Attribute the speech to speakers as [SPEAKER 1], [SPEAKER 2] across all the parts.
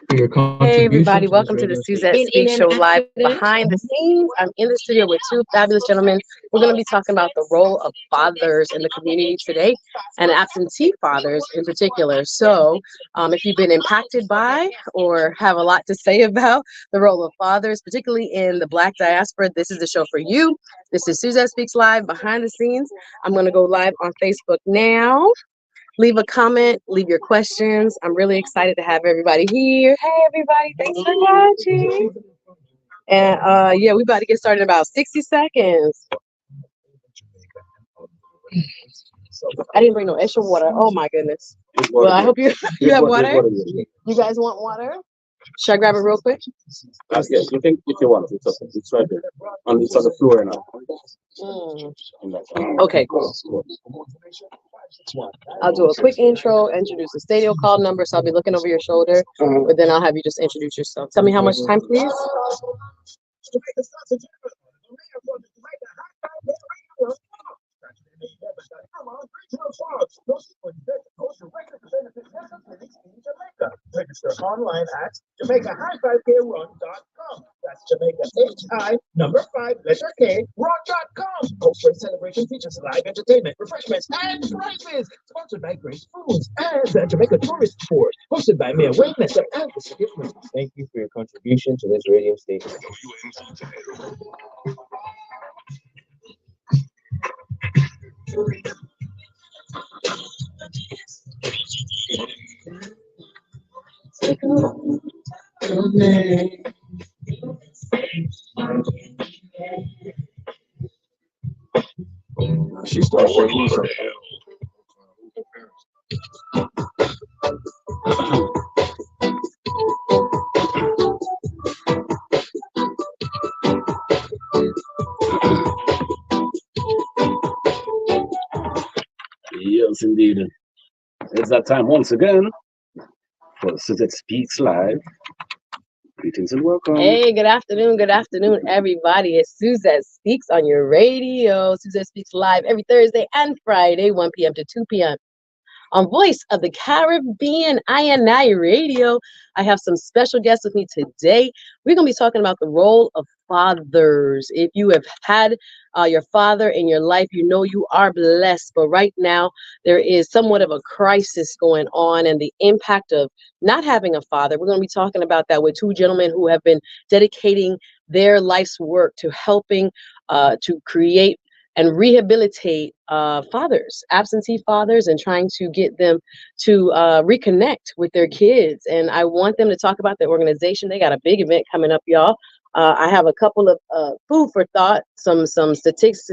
[SPEAKER 1] for your
[SPEAKER 2] Hey
[SPEAKER 1] contribution
[SPEAKER 2] everybody,
[SPEAKER 1] to this
[SPEAKER 2] welcome to the
[SPEAKER 1] radio station.
[SPEAKER 2] Suzette Speak Show live behind the scenes. I'm in the studio with two fabulous gentlemen. We're going to be talking about the role of fathers in the community today and absentee fathers in particular. So if you've been impacted by or have a lot to say about the role of fathers, particularly in the Black diaspora, this is the show for you. This is Suzette Speaks Live behind the scenes. I'm going to go live on Facebook now. Leave a comment, leave your questions. I'm really excited to have everybody here. Hey, everybody, thanks for watching. And yeah, we about to get started in about 60 seconds. I didn't bring no extra water. Oh my goodness. Well, I hope you have water. You guys want water? Should I grab it real quick?
[SPEAKER 3] Yes, you can if you want. It's right there. It's on the floor now.
[SPEAKER 2] Okay, cool. I'll do a quick intro, introduce the studio call number, so I'll be looking over your shoulder, but then I'll have you just introduce yourself. Tell me how much time, please.
[SPEAKER 4] Register online at JamaicaHighFiveKRun.com. That's Jamaica Hi5K Run.com. Corporate celebration features live entertainment, refreshments, and prizes. Sponsored by Grace Foods and the Jamaica Tourist Board. Hosted by Mayor Wayne Messer and the City of Queens.
[SPEAKER 3] Thank you for your contribution to this radio station.
[SPEAKER 4] She started working for
[SPEAKER 3] Yes, indeed. It's that time once again for Suzette Speaks Live. Greetings and welcome.
[SPEAKER 2] Hey, good afternoon, everybody. It's Suzette Speaks on your radio. Suzette Speaks Live every Thursday and Friday, 1 p.m. to 2 p.m. on Voice of the Caribbean, INI Radio. I have some special guests with me today. We're going to be talking about the role of fathers. If you have had your father in your life, you know you are blessed. But right now, there is somewhat of a crisis going on, and the impact of not having a father. We're going to be talking about that with two gentlemen who have been dedicating their life's work to helping to create and rehabilitate fathers, absentee fathers, and trying to get them to reconnect with their kids. And I want them to talk about their organization. They got a big event coming up, y'all. I have a couple of food for thought, some statistics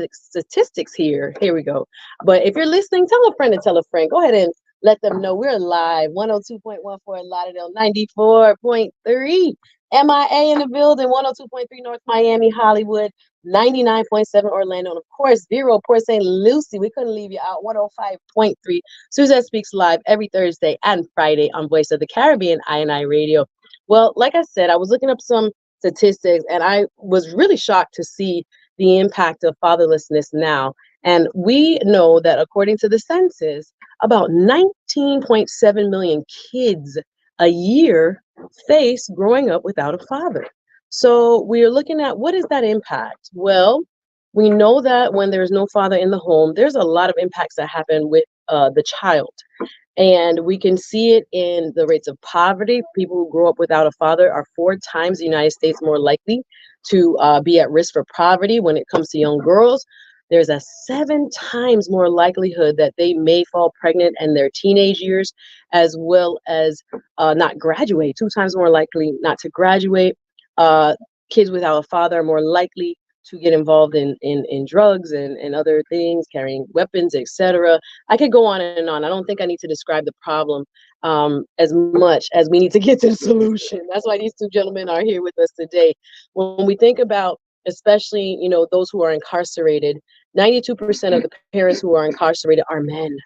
[SPEAKER 2] here. Here we go. But if you're listening, tell a friend to tell a friend. Go ahead and let them know we're live. 102.14 Lauderdale, 94.3 MIA in the building, 102.3 North Miami, Hollywood, 99.7 Orlando, and of course, 𝙑𝙤𝙚 Port St. Lucie. We couldn't leave you out. 105.3 Suzette Speaks Live every Thursday and Friday on Voice of the Caribbean, INI Radio. Well, like I said, I was looking up some statistics, and I was really shocked to see the impact of fatherlessness now. And we know that according to the census, about 19.7 million kids a year face growing up without a father. So we are looking at what is that impact? Well, we know that when there's no father in the home, there's a lot of impacts that happen with the child. And we can see it in the rates of poverty. People who grow up without a father are 4 times the United States more likely to be at risk for poverty. When it comes to young girls, there's a 7 times more likelihood that they may fall pregnant in their teenage years, as well as not graduate. 2 times more likely not to graduate. Kids without a father are more likely to get involved in drugs and other things, carrying weapons, etc. I could go on and on. I don't think I need to describe the problem as much as we need to get to the solution. That's why these two gentlemen are here with us today. When we think about, especially, you know, those who are incarcerated, 92% of the parents who are incarcerated are men.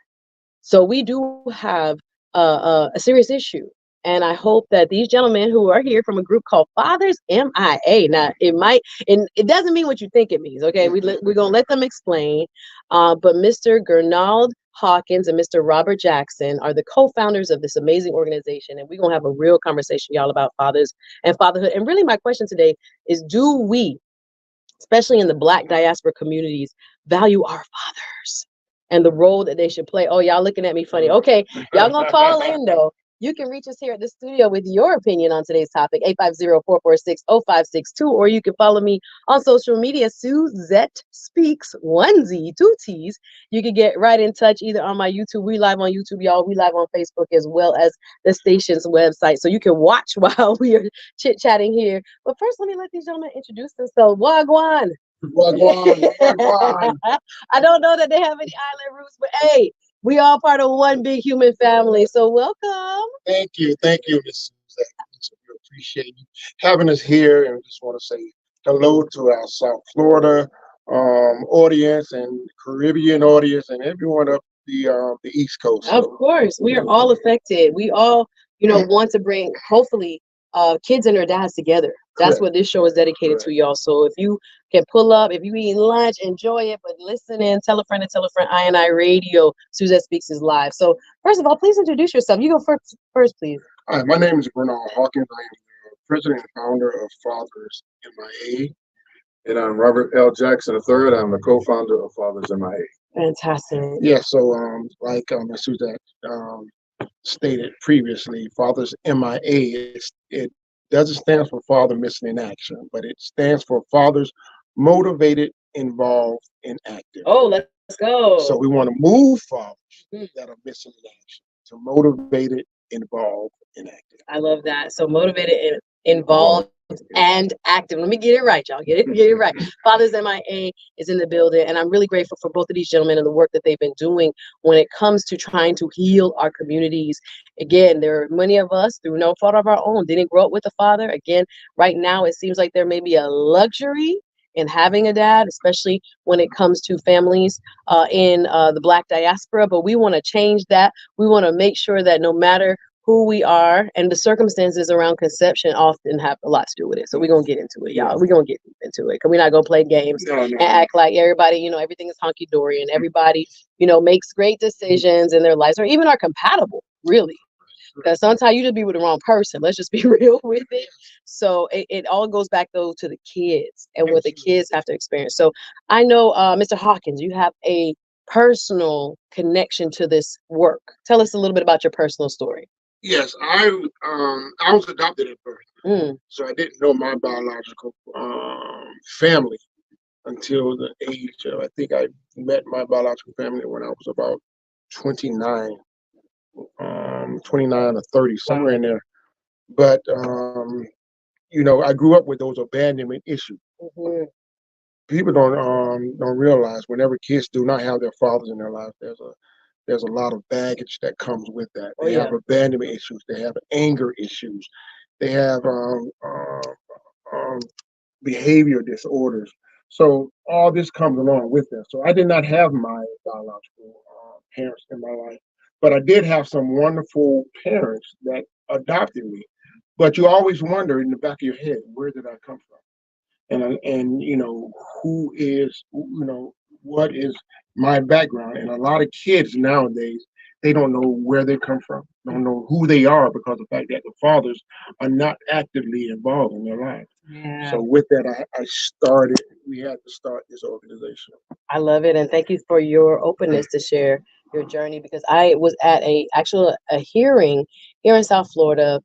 [SPEAKER 2] So we do have a serious issue. And I hope that these gentlemen who are here from a group called Fathers MIA, now it doesn't mean what you think it means, okay? We're going to let them explain. But Mr. 𝙏𝙗𝙚 Hawkins and Mr. Robert Jackson are the co-founders of this amazing organization. And we're going to have a real conversation, y'all, about fathers and fatherhood. And really my question today is, do we, especially in the Black diaspora communities, value our fathers and the role that they should play? Oh, y'all looking at me funny. Okay, y'all gonna call in though. You can reach us here at the studio with your opinion on today's topic, 850-446-0562, or you can follow me on social media, Suzette Speaks, 1Z, 2 T's. You can get right in touch either on my YouTube. We live on YouTube, y'all. We live on Facebook as well as the station's website. So you can watch while we are chit-chatting here. But first, let me let these gentlemen introduce themselves. Wagwan.
[SPEAKER 1] Wagwan.
[SPEAKER 2] I don't know that they have any island roots, but hey, we all part of one big human family. So welcome.
[SPEAKER 1] Thank you, Miss Suzette. We appreciate you having us here, and we just want to say hello to our South Florida audience and Caribbean audience and everyone up the East Coast.
[SPEAKER 2] Of course, we are all affected. We all, want to bring hopefully kids and their dads together. That's what this show is dedicated to, y'all. So if you can pull up, if you eating lunch, enjoy it, but listen in, tell a friend and tell a friend. I Radio, Suzette Speaks is live. So first of all, please introduce yourself. You go first, please.
[SPEAKER 1] Hi, my name is Bernard Hawkins. I am the president and founder of Fathers MIA.
[SPEAKER 5] And I'm Robert L. Jackson III. I'm the co-founder of Fathers MIA.
[SPEAKER 2] Fantastic.
[SPEAKER 1] Yeah, so like Ms. Suzette stated previously, Fathers MIA, it doesn't stand for Father Missing in Action, but it stands for Fathers Motivated, Involved, and Active.
[SPEAKER 2] Oh, let's go.
[SPEAKER 1] So we want to move fathers that are missing in action to motivated, involved, and active.
[SPEAKER 2] I love that. So motivated and involved and active. Let me get it right, y'all. Get it right. Fathers MIA is in the building, and I'm really grateful for both of these gentlemen and the work that they've been doing when it comes to trying to heal our communities. Again, there are many of us, through no fault of our own, didn't grow up with a father. Again, right now it seems like there may be a luxury in having a dad, especially when it comes to families in the Black diaspora. But we want to change that. We want to make sure that no matter who we are, and the circumstances around conception often have a lot to do with it. So we're going to get into it, y'all. We're going to get into it, because we're not going to play games and act like everybody, everything is hunky-dory and everybody, makes great decisions in their lives, or even are compatible, really. Because sometimes you just be with the wrong person. Let's just be real with it. So it all goes back, though, to the kids and what the kids have to experience. So I know, Mr. Hawkins, you have a personal connection to this work. Tell us a little bit about your personal story.
[SPEAKER 1] Yes, I was adopted at birth, so I didn't know my biological family until the age of, I think I met my biological family when I was about 29 or 30, somewhere in there. But I grew up with those abandonment issues. People don't realize whenever kids do not have their fathers in their lives, there's a lot of baggage that comes with that. They have abandonment issues. They have anger issues. They have behavior disorders. So all this comes along with that. So I did not have my biological parents in my life, but I did have some wonderful parents that adopted me. But you always wonder in the back of your head, where did I come from? And who is, what is my background? And a lot of kids nowadays, they don't know where they come from, don't know who they are, because of the fact that the fathers are not actively involved in their lives. So with that, we had to start this organization.
[SPEAKER 2] I love it. And thank you for your openness to share your journey, because I was at a hearing here in South Florida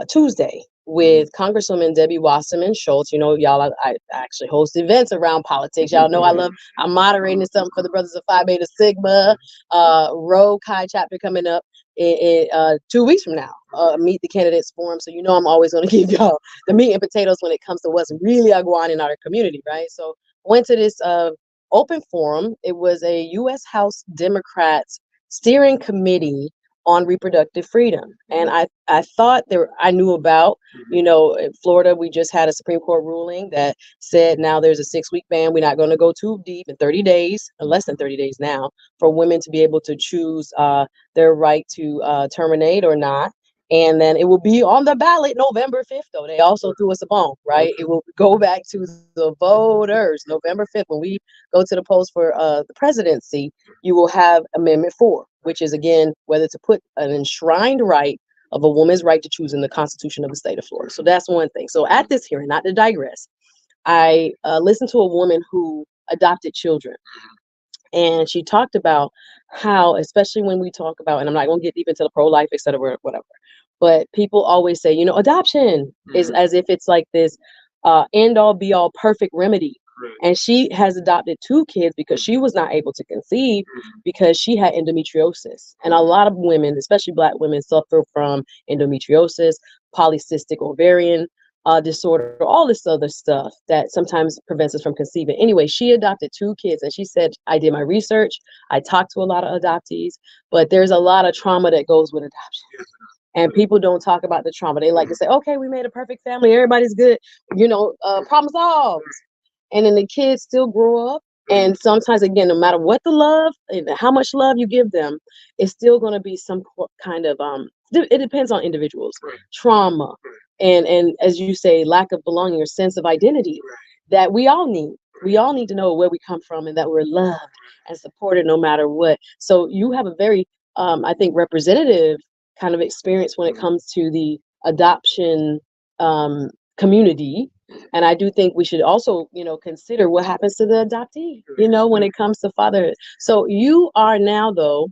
[SPEAKER 2] Tuesday with Congresswoman Debbie Wasserman Schultz. Y'all, I actually host events around politics. Y'all know I'm moderating something for the Brothers of Phi Beta Sigma, Rho Chi chapter coming up in 2 weeks from now, Meet the Candidates Forum. So I'm always going to give y'all the meat and potatoes when it comes to what's really going on in our community, right? So went to this open forum. It was a U.S. House Democrats steering committee on reproductive freedom. And I thought I knew about, in Florida, we just had a Supreme Court ruling that said now there's a 6-week ban. We're not going to go too deep in 30 days, less than 30 days now, for women to be able to choose their right to terminate or not. And then it will be on the ballot November 5th, though. They also threw us a bone, right? It will go back to the voters November 5th. When we go to the polls for the presidency, you will have Amendment 4, which is, again, whether to put an enshrined right of a woman's right to choose in the Constitution of the state of Florida. So that's one thing. So at this hearing, not to digress, I listened to a woman who adopted children. And she talked about how, especially when we talk about, and I'm not going to get deep into the pro-life, et cetera, whatever, but people always say, adoption is as if it's like this end-all, be-all, perfect remedy. And she has adopted 2 kids because she was not able to conceive because she had endometriosis. And a lot of women, especially Black women, suffer from endometriosis, polycystic ovarian disorder, all this other stuff that sometimes prevents us from conceiving. Anyway, she adopted 2 kids, and she said, I did my research. I talked to a lot of adoptees, but there's a lot of trauma that goes with adoption. And people don't talk about the trauma. They like to say, okay, we made a perfect family. Everybody's good. Problem solved. And then the kids still grow up. And sometimes, again, no matter what the love and how much love you give them, it's still going to be some kind of, it depends on individuals, trauma. And as you say, lack of belonging or sense of identity that we all need. We all need to know where we come from and that we're loved and supported no matter what. So you have a very, I think, representative kind of experience when it comes to the adoption community. And I do think we should also, consider what happens to the adoptee, when it comes to fatherhood. So you are now, though,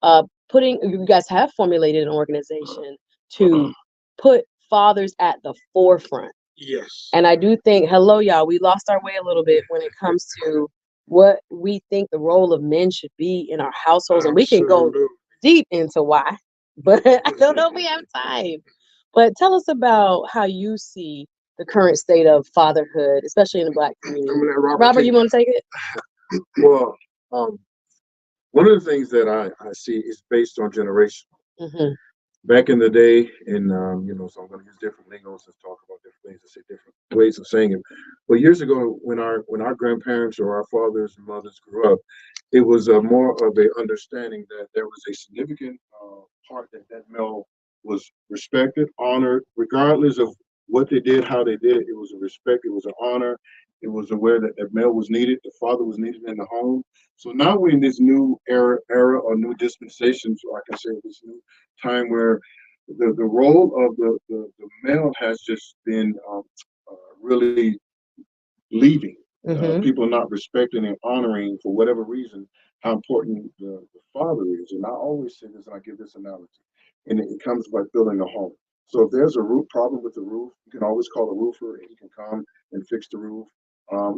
[SPEAKER 2] you guys have formulated an organization to put fathers at the forefront.
[SPEAKER 1] Yes.
[SPEAKER 2] And I do think, hello, y'all, we lost our way a little bit when it comes to what we think the role of men should be in our households. And we can go deep into why, but I don't know if we have time. But tell us about how you see the current state of fatherhood, especially in the Black community. Robert, you want to take it?
[SPEAKER 5] Well, one of the things that I see is based on generation. Back in the day, and so I'm going to use different lingos to talk about different things and say different ways of saying it. But years ago, when our grandparents or our fathers and mothers grew up, it was more of a understanding that there was a significant part that male was respected, honored, regardless of what they did, how they did it. It was a respect, it was an honor, it was aware that male was needed, the father was needed in the home. So now we're in this new era or new dispensation, so I can say this new time where the role of the male has just been really leaving. People not respecting and honoring, for whatever reason, how important the father is. And I always say this, and I give this analogy, and it comes by building a home. So if there's a roof problem with the roof, you can always call a roofer, and he can come and fix the roof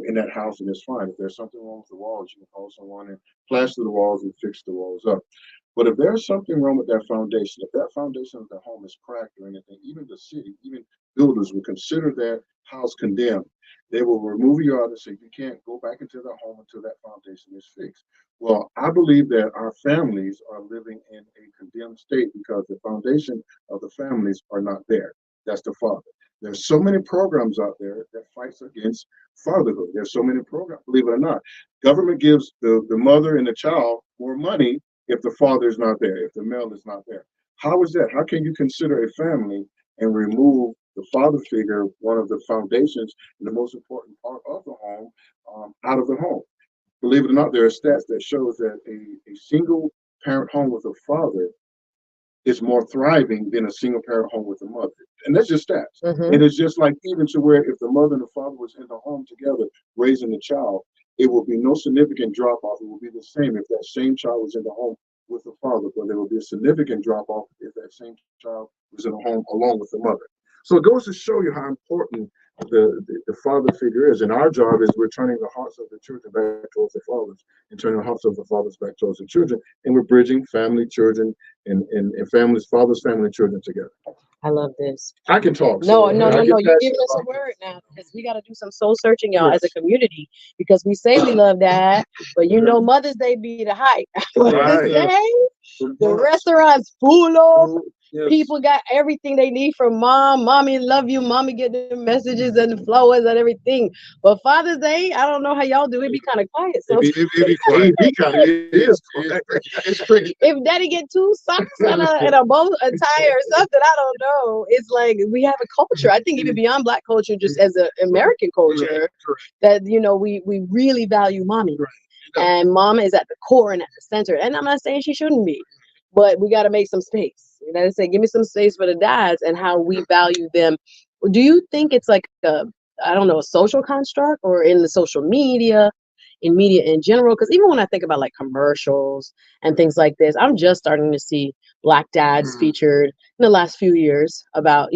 [SPEAKER 5] in that house, and it's fine. If there's something wrong with the walls, you can call someone and plaster the walls and fix the walls up. But if there's something wrong with that foundation, if that foundation of the home is cracked or anything, even the city, even builders will consider that house condemned. They will remove you out and say, you can't go back into the home until that foundation is fixed. Well, I believe that our families are living in a condemned state because the foundation of the families are not there. That's the father. There's so many programs out there that fights against fatherhood. There's so many programs, believe it or not. Government gives the mother and the child more money if the father is not there, if the male is not there. How is that? How can you consider a family and remove the father figure, one of the foundations and the most important part of the home, out of the home? Believe it or not, there are stats that shows that a single parent home with a father is more thriving than a single parent home with a mother. And that's just stats. And it's just like, even to where if the mother and the father was in the home together raising the child, it will be no significant drop off. It will be the same if that same child was in the home with the father, but there will be a significant drop off if that same child was in the home along with the mother. So it goes to show you how important the father figure is. And our job is we're turning the hearts of the children back towards the fathers and turning the hearts of the fathers back towards the children. And we're bridging family, children, and families, fathers, family, children together.
[SPEAKER 2] I love this.
[SPEAKER 5] I can talk.
[SPEAKER 2] No. You're giving us a word now, because we got to do some soul searching, y'all, as a community, because we say we love that, but Mother's Day be the hype. Mother's Day, the restaurant's full of
[SPEAKER 5] Yes.
[SPEAKER 2] People got everything they need from mom. Mommy love you. Mommy get the messages and the flowers and everything. But Father's Day, I don't know how y'all do it. Be kind of quiet. So
[SPEAKER 5] It be quiet. It is quiet. It's pretty.
[SPEAKER 2] if daddy get 2 socks and a bow a tie or something, I don't know. It's like we have a culture. I think even beyond Black culture, just as an American culture, that we really value mommy. And mom is at the core and at the center. And I'm not saying she shouldn't be, but we got to make some space. You know, say, give me some space for the dads and how we value them. Do you think it's like I don't know, a social construct or in the social media, in media in general? Because even when I think about like commercials and things like this, I'm just starting to see Black dads featured in the last few years about,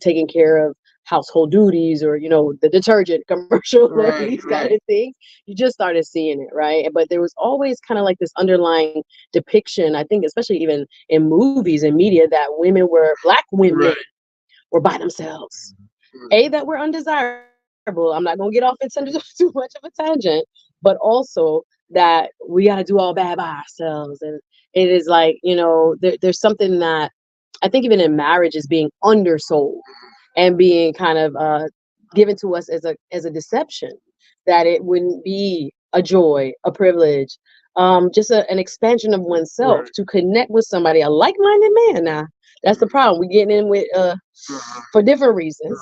[SPEAKER 2] taking care of household duties or, the detergent commercial, these kind of things. You just started seeing it, right? But there was always kind of like this underlying depiction, I think, especially even in movies and media, that Black women were by themselves. That we're undesirable. I'm not going to get off into too much of a tangent, but also that we got to do all bad by ourselves. And it is like, there's something that I think even in marriage is being undersold and being kind of given to us as a deception, that it wouldn't be a joy, a privilege, just an expansion of oneself to connect with somebody, a like-minded man. Now, that's the problem. We're getting in with for different reasons,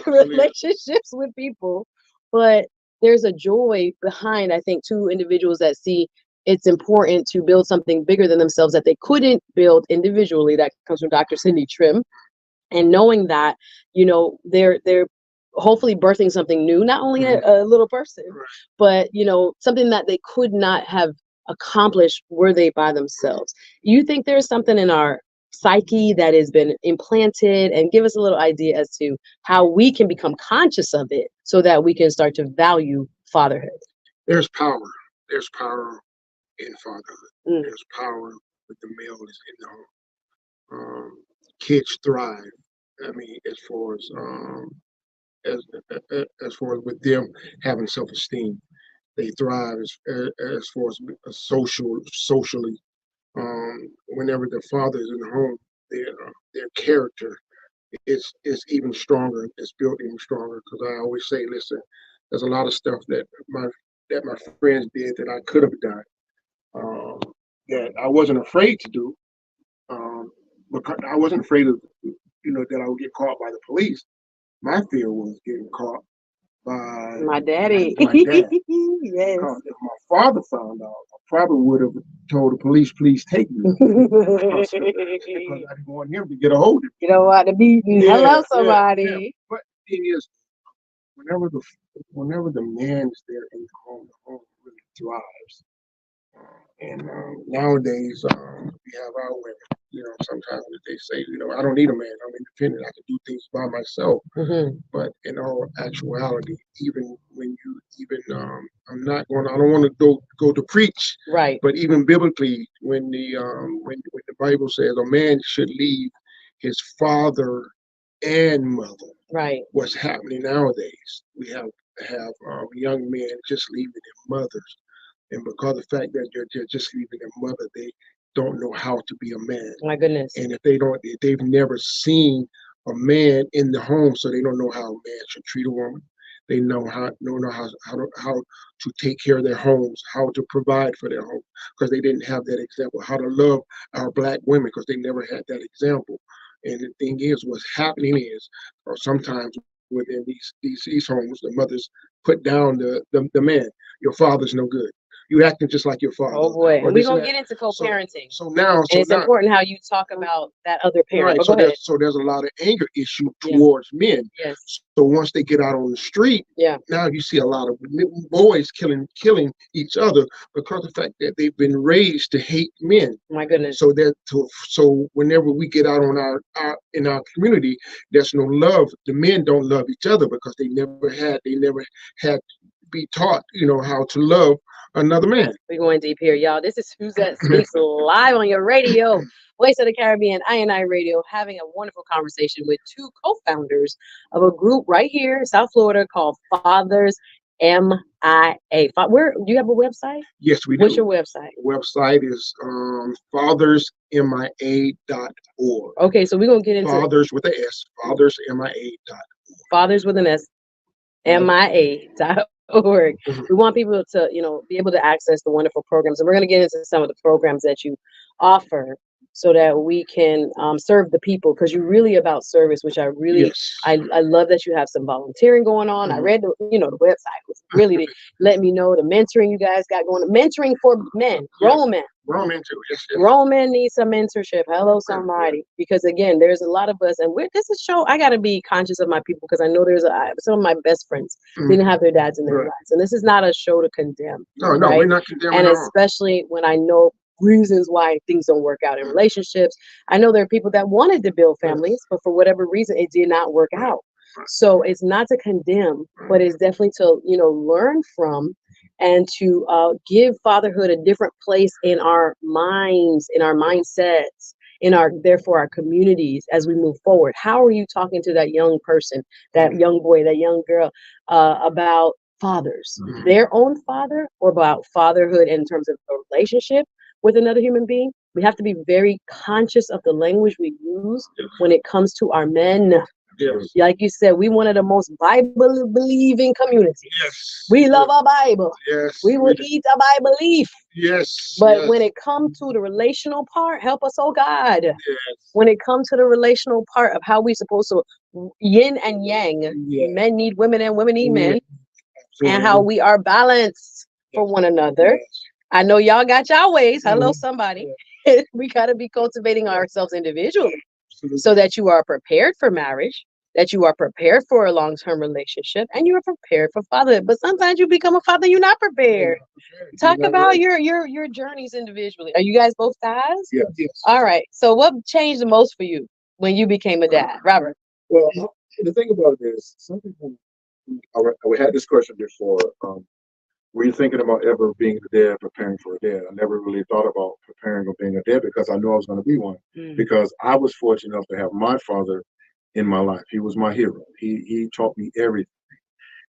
[SPEAKER 2] relationships with people, but there's a joy behind, I think, 2 individuals that see it's important to build something bigger than themselves that they couldn't build individually. That comes from Dr. Cindy Trim. And knowing that, they're hopefully birthing something new, not only a little person, but, something that they could not have accomplished were they by themselves. You think there's something in our psyche that has been implanted? And give us a little idea as to how we can become conscious of it so that we can start to value fatherhood.
[SPEAKER 1] There's power. There's power in fatherhood. There's power with the male is in the home. Kids thrive. I mean, as far as with them having self-esteem, they thrive as far as socially. Whenever the father is in the home, their character is even stronger. It's built even stronger. Because I always say, listen, there's a lot of stuff that my friends did that I could have done, that I wasn't afraid to do. Because I wasn't afraid of, that I would get caught by the police. My fear was getting caught by
[SPEAKER 2] my daddy.
[SPEAKER 1] My dad.
[SPEAKER 2] Yes.
[SPEAKER 1] Because if my father found out, I probably would have told the police, please take me. Because I didn't want him to get a hold of me.
[SPEAKER 2] You don't want to be hello somebody.
[SPEAKER 1] Yeah. But the thing is, whenever the man is there in the home really thrives. And nowadays, we have our women. Sometimes they say, I don't need a man. I'm independent. I can do things by myself. But in all actuality, even when I don't want to go to preach.
[SPEAKER 2] Right.
[SPEAKER 1] But even biblically, when the Bible says a man should leave his father and mother. Right. What's happening nowadays? We have young men just leaving their mothers. And because of the fact that they're just leaving their mother, they don't know how to be a man.
[SPEAKER 2] My goodness.
[SPEAKER 1] And if they've never seen a man in the home, so they don't know how a man should treat a woman. They don't know how to take care of their homes, how to provide for their home, because they didn't have that example. How to love our Black women, because they never had that example. And the thing is, what's happening is, or sometimes within these homes, the mothers put down the man. Your father's no good. You acting just like your father.
[SPEAKER 2] Oh boy, we're gonna get into co-parenting.
[SPEAKER 1] So now,
[SPEAKER 2] it's important how you talk about that other parent.
[SPEAKER 1] Right. So there's a lot of anger issue towards men.
[SPEAKER 2] Yes.
[SPEAKER 1] So once they get out on the street, now you see a lot of boys killing each other because of the fact that they've been raised to hate men.
[SPEAKER 2] My goodness.
[SPEAKER 1] So whenever we get out on in our community, there's no love. The men don't love each other because they never had to be taught, how to love another man.
[SPEAKER 2] We're going deep here, y'all. This is Suzette Speaks live on your radio, Voice of the Caribbean, I Radio, having a wonderful conversation with 2 co-founders of a group right here in South Florida called Fathers MIA. Where do you have a website?
[SPEAKER 1] Yes, we do.
[SPEAKER 2] What's your website?
[SPEAKER 1] Website is fathersmia.org.
[SPEAKER 2] Okay, so we're gonna get into
[SPEAKER 1] Fathers with an S. Fathersmia.org.
[SPEAKER 2] Fathers with an S, MIA.org. We want people to, be able to access the wonderful programs, and we're going to get into some of the programs that you offer so that we can serve the people, because you're really about service, which I really,
[SPEAKER 1] Yes.
[SPEAKER 2] I love that you have some volunteering going on. I read the website was really to let me know the mentoring you guys got going. Mentoring for men, grown men.
[SPEAKER 1] Grown men too. Yes, yes.
[SPEAKER 2] Grown men need some mentorship. Hello, somebody. Because again, there's a lot of us, and this is show. I got to be conscious of my people, because I know there's some of my best friends didn't have their dads in their lives, and this is not a show to condemn.
[SPEAKER 1] No,
[SPEAKER 2] right?
[SPEAKER 1] We're not condemning.
[SPEAKER 2] And especially when I know reasons why things don't work out in relationships. I know there are people that wanted to build families, but for whatever reason, it did not work out. So it's not to condemn, but it's definitely to learn from, and to give fatherhood a different place in our minds, in our mindsets, in our communities as we move forward. How are you talking to that young person, that young boy, that young girl about fathers, their own father, or about fatherhood in terms of a relationship with another human being? We have to be very conscious of the language we use when it comes to our men.
[SPEAKER 1] Yes.
[SPEAKER 2] Like you said, we one of the most Bible believing communities.
[SPEAKER 1] Yes.
[SPEAKER 2] We love our Bible.
[SPEAKER 1] Yes.
[SPEAKER 2] We will eat a Bible leaf.
[SPEAKER 1] Yes.
[SPEAKER 2] But when it comes to the relational part, help us, oh God.
[SPEAKER 1] Yes.
[SPEAKER 2] When it comes to the relational part of how we supposed to yin and yang, men need women and women need men, and how we are balanced for one another. I know y'all got y'all ways. Hello, somebody. We got to be cultivating ourselves individually so that you are prepared for marriage, that you are prepared for a long-term relationship, and you are prepared for fatherhood. But sometimes you become a father, you're not prepared. Talk about your journeys individually. Are you guys both dads?
[SPEAKER 5] Yes.
[SPEAKER 2] All right. So what changed the most for you when you became a dad, Robert?
[SPEAKER 5] Well, the thing about it is, some people, we had this question before. Were you thinking about ever being a dad, preparing for a dad? I never really thought about preparing or being a dad, because I knew I was going to be one. Because I was fortunate enough to have my father in my life. He was my hero. He taught me everything.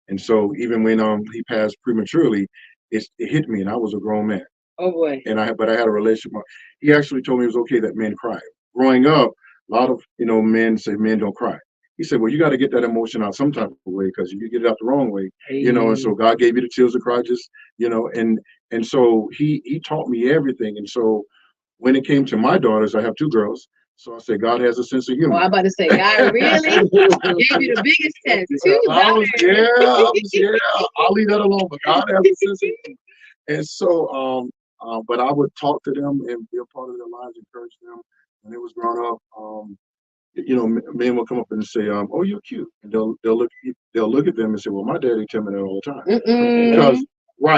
[SPEAKER 5] And so even when he passed prematurely, it hit me, and I was a grown man.
[SPEAKER 2] Oh boy.
[SPEAKER 5] But I had a relationship. He actually told me it was okay that men cry. Growing up, a lot of men say men don't cry. He said, well, you got to get that emotion out some type of way, because if you get it out the wrong way, and so God gave you the tears to cry, just, and so he taught me everything. And so when it came to my daughters, I have two girls. So I said, God has a sense of humor.
[SPEAKER 2] Oh, I'm about to say, God really gave you the biggest test, too.
[SPEAKER 5] I'll leave that alone, but God has a sense of humor. And so, but I would talk to them and be a part of their lives, encourage them. When they was growing up, men will come up and say, "Oh, you're cute," and they'll look at them and say, "Well, my daddy tell me that all the time."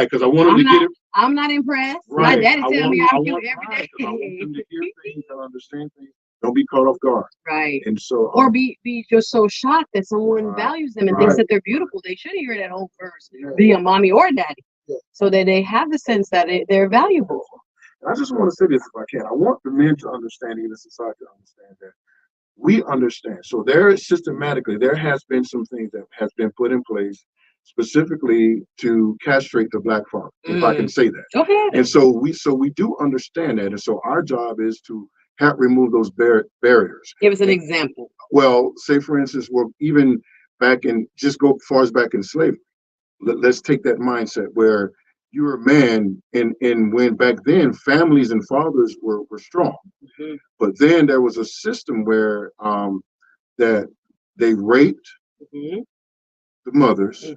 [SPEAKER 5] Because I want them to get it.
[SPEAKER 2] I'm not impressed.
[SPEAKER 5] Right.
[SPEAKER 2] My daddy tell me I'm cute every day.
[SPEAKER 5] I want them to hear things and understand things. Don't be caught off guard.
[SPEAKER 2] Right.
[SPEAKER 5] And so,
[SPEAKER 2] or be just so shocked that someone values them and thinks that they're beautiful. They should hear that whole verse, be a mommy or daddy, so that they have the sense that they're valuable.
[SPEAKER 5] I just want to say this, if I can. I want the men to understand, even society to understand that we understand. So there has been some things that has been put in place specifically to castrate the black father, if I can say that.
[SPEAKER 2] Okay.
[SPEAKER 5] And so we do understand that. And so our job is to help remove those barriers.
[SPEAKER 2] Give us an example.
[SPEAKER 5] Well, say for instance, well, even back in, just go far as back in slavery. Let's take that mindset where you're a man, and when back then families and fathers were strong. But then there was a system where that they raped the mothers,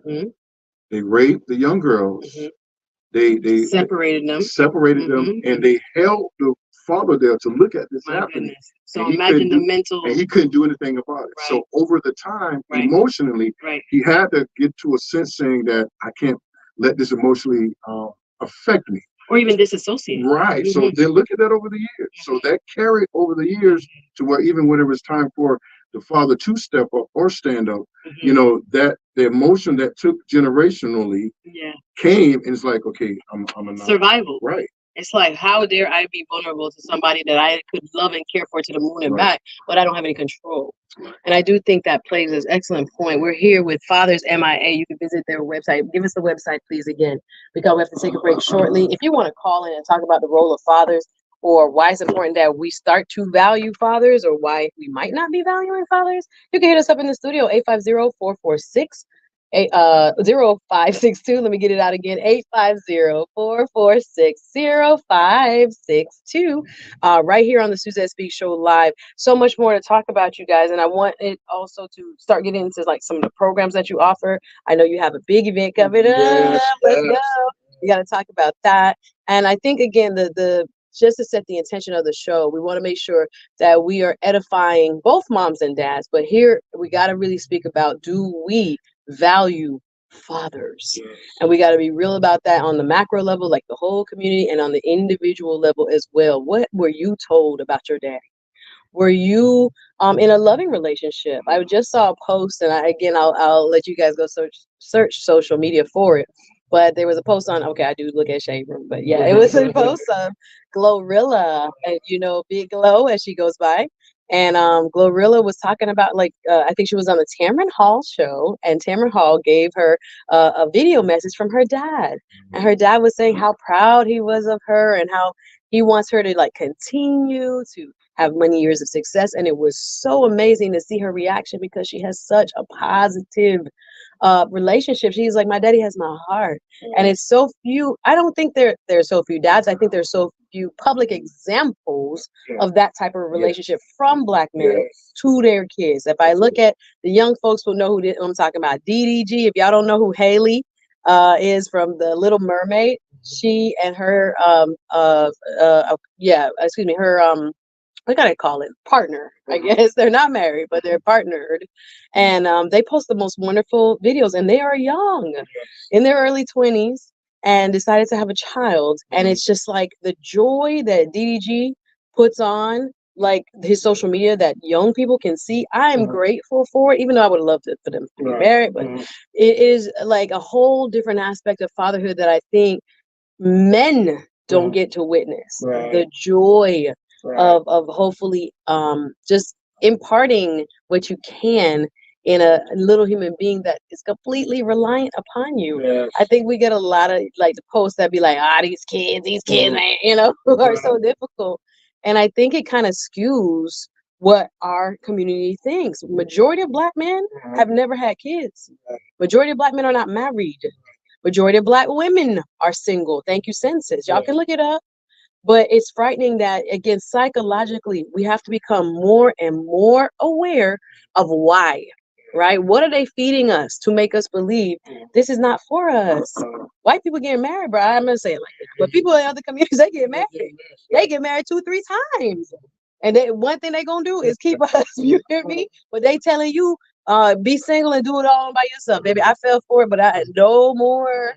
[SPEAKER 5] they raped the young girls, they separated them, and they held the father there to look at this happening.
[SPEAKER 2] So imagine the mental,
[SPEAKER 5] and he couldn't do anything about it. So over the time, emotionally, he had to get to a sense saying that I can't let this emotionally affect me,
[SPEAKER 2] or even disassociate.
[SPEAKER 5] Right. So then look at that over the years. So that carried over the years to where even when it was time for the father to step up or stand up, that the emotion that took generationally came, and it's like, okay, I'm a
[SPEAKER 2] survival.
[SPEAKER 5] Right.
[SPEAKER 2] It's like, how dare I be vulnerable to somebody that I could love and care for to the moon and back, but I don't have any control. And I do think that plays an excellent point. We're here with Fathers MIA. You can visit their website. Give us the website, please, again, because we have to take a break shortly. If you want to call in and talk about the role of fathers, or why it's important that we start to value fathers, or why we might not be valuing fathers, you can hit us up in the studio, 850-446 0562. Let me get it out again. 850-446-0562. Right here on the Suzette Speaks Show Live. So much more to talk about, you guys. And I want it also to start getting into like some of the programs that you offer. I know you have a big event coming up. Let's go. You got to talk about that. And I think, again, the just to set the intention of the show, we want to make sure that we are edifying both moms and dads. But here we got to really speak about, do we value fathers? And we got to be real about that on the macro level, like the whole community, and on the individual level as well. What were you told about your daddy? Were you in a loving relationship? I just saw a post, and I'll let you guys go search social media for it. But there was a post on, okay, I do look at Shade Room, but yeah, it was a post of Glorilla, and Big Glow as she goes by. And Glorilla was talking about, like, I think she was on the Tamron Hall show, and Tamron Hall gave her a video message from her dad. And her dad was saying how proud he was of her and how he wants her to, like, continue to have many years of success. And it was so amazing to see her reaction, because she has such a positive relationship. She's like, my daddy has my heart. And it's so few, I don't think there's so few dads. I think there's so few public examples of that type of relationship from Black men to their kids. If I look at the young folks who know who I'm talking about, DDG, if y'all don't know who Haley is from The Little Mermaid, she and her her what gotta call it, partner, I guess. They're not married, but they're partnered. And they post the most wonderful videos, and they are young, in their early 20s, and decided to have a child. And it's just like the joy that DDG puts on, like, his social media, that young people can see. I'm grateful for it, even though I would have loved it for them to be married. But it is like a whole different aspect of fatherhood that I think men don't get to witness. The joy of hopefully just imparting what you can in a little human being that is completely reliant upon you. I think we get a lot of, like, the posts that be like, these kids, man, who are so difficult. And I think it kind of skews what our community thinks. Majority of Black men have never had kids. Majority of Black men are not married. Majority of Black women are single. Thank you, census. Y'all can look it up. But it's frightening that, again, psychologically, we have to become more and more aware of why, right? What are they feeding us to make us believe this is not for us? White people getting married, bro. I'm going to say it like that. But people in other communities, they get married. They get married 2-3 times. And one thing they going to do is keep us, you hear me? But they telling you, be single and do it all by yourself. Baby, I fell for it, but no more.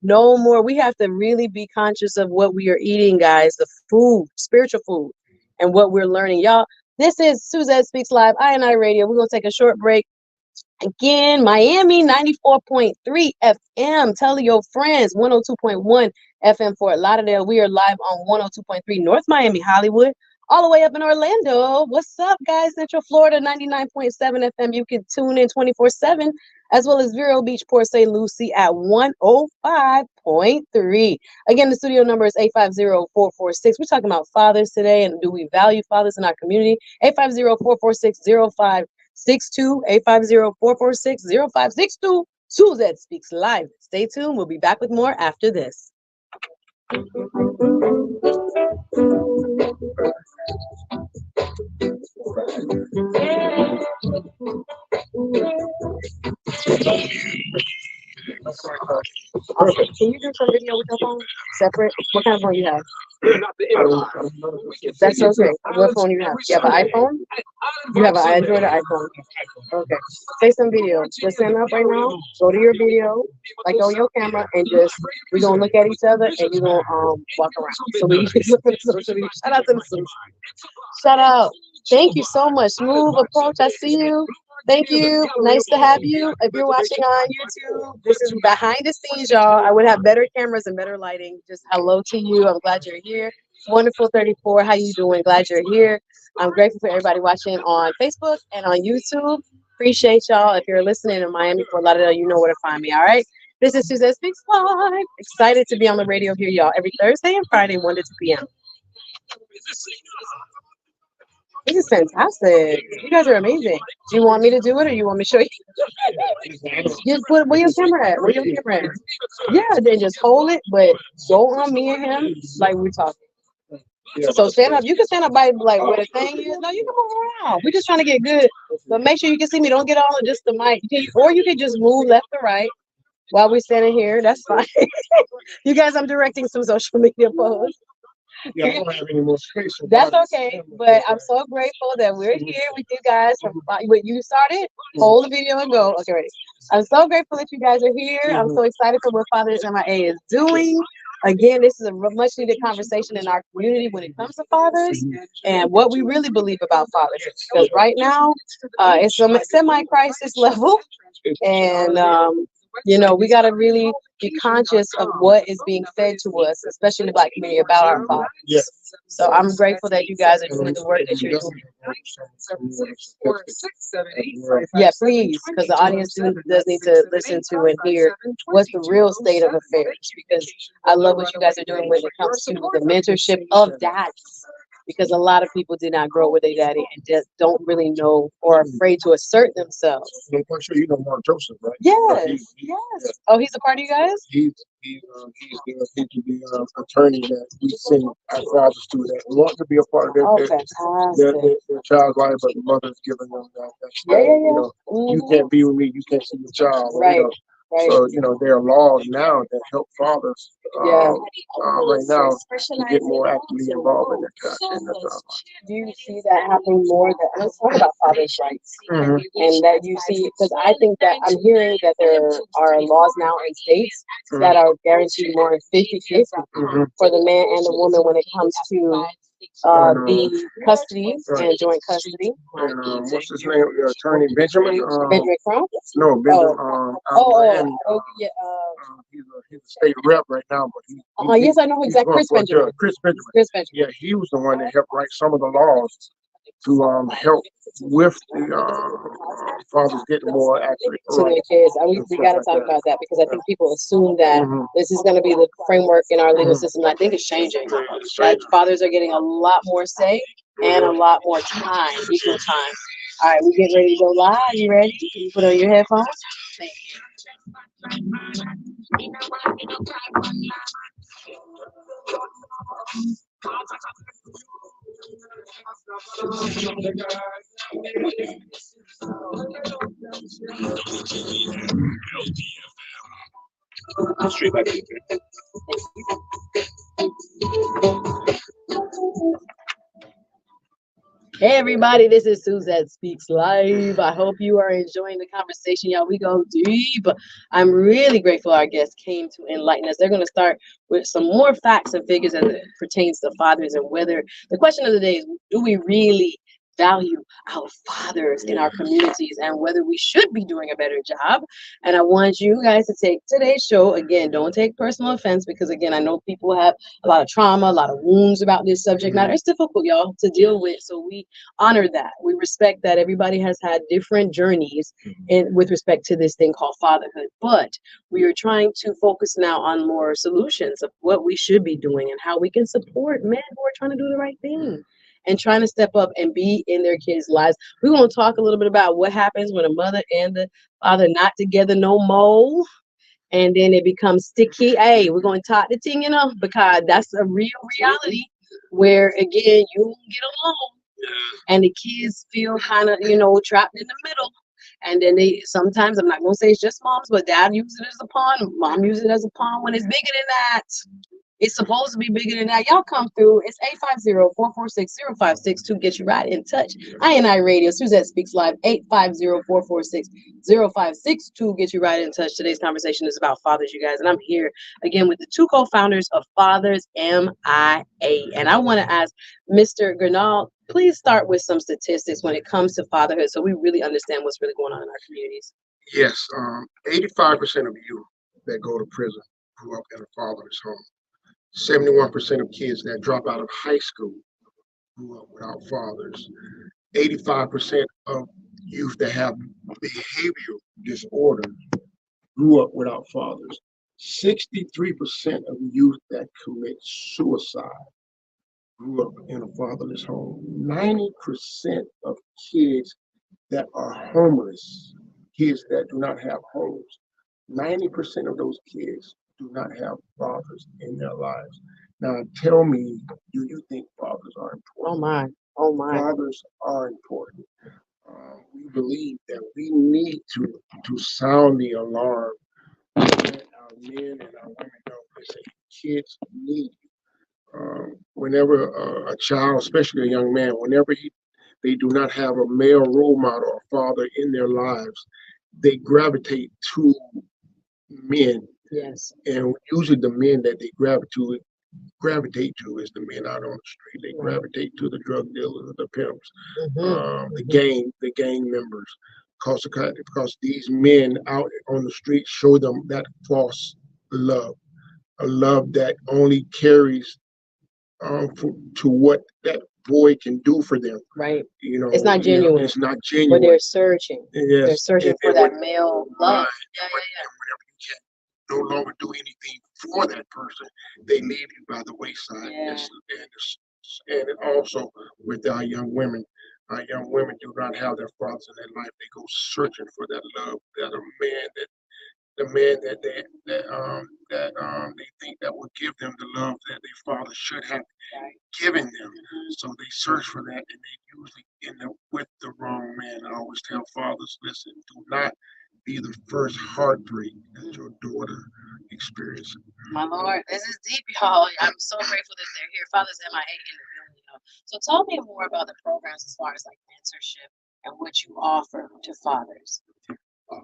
[SPEAKER 2] No more. We have to really be conscious of what we are eating, guys. The food, spiritual food, and what we're learning. Y'all, this is Suzette Speaks Live, I&I Radio. We're going to take a short break. Again, Miami, 94.3 FM. Tell your friends, 102.1 FM Fort Lauderdale. We are live on 102.3 North Miami, Hollywood. All the way up in Orlando. What's up, guys? Central Florida, 99.7 FM. You can tune in 24/7, as well as Vero Beach, Port St. Lucie at 105.3. Again, the studio number is 850-446. We're talking about fathers today, and do we value fathers in our community? 850-446-0562. 850-446-0562. Suzette Speaks Live. Stay tuned. We'll be back with more after this. Perfect. Can you do some video with your phone? Separate? What kind of phone you have? That's okay. What phone you have? You have an iPhone? You have an Android or iPhone? Okay. Take some video. Just stand up right now. Go to your video, like on your camera, and we're gonna look at each other, and you're gonna walk around. So we can look at the social media. Shout out to the social. Shout out. Thank you so much. Smooth approach. I see you. Thank you. Nice to have you. If you're watching on YouTube, this is behind the scenes, y'all. I would have better cameras and better lighting. Just hello to you. I'm glad you're here. Wonderful 34. How you doing? Glad you're here. I'm grateful for everybody watching on Facebook and on YouTube. Appreciate y'all. If you're listening in Miami, Fort Lauderdale, you know where to find me. All right. This is Suzette Speaks Live. Excited to be on the radio here, y'all. Every Thursday and Friday, 1 to 2 p.m. This is fantastic. You guys are amazing. Do you want me to do it or you want me to show you? Just put where your camera at? Where your camera at? Yeah, then just hold it, but go on me and him like we're talking. So stand up. You can stand up by like where the thing is. No, you can move around. We're just trying to get good. But make sure you can see me. Don't get all of just the mic. Or you can just move left to right while we're standing here. That's fine. You guys, I'm directing some social media posts.
[SPEAKER 1] Yeah, I don't have any more space.
[SPEAKER 2] That's okay, but I'm so grateful that we're here with you guys. From what you started, hold the video and go. Okay, ready. I'm so grateful that you guys are here. I'm so excited for what Fathers MIA is doing. Again, this is a much needed conversation in our community when it comes to fathers and what we really believe about fathers. Because right now, it's a semi-crisis level, and you know, we got to really be conscious of what is being fed to us, especially in the Black community, about our fathers.
[SPEAKER 1] Yes.
[SPEAKER 2] So I'm grateful that you guys are doing the work that you're doing. Yeah, please, because the audience does need to listen to and hear what's the real state of affairs. Because I love what you guys are doing when it comes to the mentorship of dads. Because a lot of people did not grow with their daddy and just don't really know or are afraid to assert themselves.
[SPEAKER 1] I'm quite sure you know Mark Joseph, right?
[SPEAKER 2] Yes, yes. Oh, he's a part of you guys?
[SPEAKER 1] He's the attorney that we send our fathers to that want to be a part of their child's life, but the mother's giving them that. You know, you can't be with me, you can't see your child.
[SPEAKER 2] Right.
[SPEAKER 1] You know? Right. So, you know, there are laws now that help fathers right now to get more actively involved in their child.
[SPEAKER 2] Do you see that happening more? That let's talk about fathers' rights, and that you see, because I think that I'm hearing that there are laws now in states that are guaranteed more than 50-50 for the man and the woman when it comes to the custody and joint custody.
[SPEAKER 1] What's his name? Attorney Benjamin?
[SPEAKER 2] Benjamin Crump?
[SPEAKER 1] No, Benjamin. He's a state rep right now, but
[SPEAKER 2] yes, I know exactly. Chris Benjamin.
[SPEAKER 1] Chris Benjamin. Yeah, he was the one that helped write some of the laws to help with the fathers getting more accurate
[SPEAKER 2] to their kids. We got to talk about that because I think people assume that this is going to be the framework in our legal system. I think it's changing. Like fathers are getting a lot more say and a lot more time, equal time. All right, we getting ready to go live. You ready? Can you put on your headphones? Thank you.
[SPEAKER 3] Straight back to you.
[SPEAKER 2] Hey everybody, this is Suzette Speaks Live. I hope you are enjoying the conversation, y'all. We go deep. I'm really grateful our guests came to enlighten us. They're going to start with some more facts and figures as it pertains to fathers and whether the question of the day is, do we really value our fathers in our communities and whether we should be doing a better job? And I want you guys to take today's show, again, don't take personal offense, because again, I know people have a lot of trauma, a lot of wounds about this subject matter. It's difficult, y'all, to deal with, so we honor that. We respect that everybody has had different journeys with respect to this thing called fatherhood, but we are trying to focus now on more solutions of what we should be doing and how we can support men who are trying to do the right thing and trying to step up and be in their kids' lives. We're going to talk a little bit about what happens when a mother and the father not together no more, and then it becomes sticky. Hey, we're going to talk the thing, because that's a real reality where, again, you don't get along, and the kids feel kind of, trapped in the middle. And then sometimes, I'm not going to say it's just moms, but dad uses it as a pawn, mom uses it as a pawn when it's bigger than that. It's supposed to be bigger than that. Y'all come through. It's 850-446-0562. Get you right in touch. I Radio, Suzette Speaks Live, 850-446-0562. Get you right in touch. Today's conversation is about fathers, you guys. And I'm here again with the two co-founders of Fathers MIA. And I want to ask Mr. please start with some statistics when it comes to fatherhood so we really understand what's really going on in our communities.
[SPEAKER 1] Yes, 85% of youth that go to prison grew up in a fatherless home. 71% of kids that drop out of high school grew up without fathers. 85% of youth that have behavioral disorders grew up without fathers. 63% of youth that commit suicide grew up in a fatherless home. 90% of kids that are homeless, kids that do not have homes, 90% of those kids do not have fathers in their lives. Now, tell me, do you think fathers are important?
[SPEAKER 2] Oh my, oh my.
[SPEAKER 1] Fathers are important. We believe that we need to sound the alarm, let our men and our women know. Listen, kids need you. Whenever a child, especially a young man, whenever they do not have a male role model or father in their lives, they gravitate to men.
[SPEAKER 2] Yes.
[SPEAKER 1] And usually the men that they gravitate to is the men out on the street. They gravitate to the drug dealers, the pimps, the gang members, because these men out on the street show them that false love, a love that only carries to what that boy can do for them.
[SPEAKER 2] Right.
[SPEAKER 1] You know,
[SPEAKER 2] it's not genuine.
[SPEAKER 1] It's not genuine.
[SPEAKER 2] But they're searching.
[SPEAKER 1] Yes.
[SPEAKER 2] They're searching for that male love.
[SPEAKER 1] Right. And whenever you can no longer do anything for that person, they leave you by the wayside.
[SPEAKER 2] Yeah.
[SPEAKER 1] And also with our young women do not have their fathers in their life. They go searching for that love, that a man that the man that they think that will give them the love that their father should have given them. So they search for that, and they usually end up with the wrong man. I always tell fathers, listen, do not be the first heartbreak that your daughter experiences.
[SPEAKER 2] My Lord, this is deep, y'all. I'm so grateful that they're here. Fathers MIA in the building, you know. So tell me more about the programs as far as like mentorship and what you offer to fathers.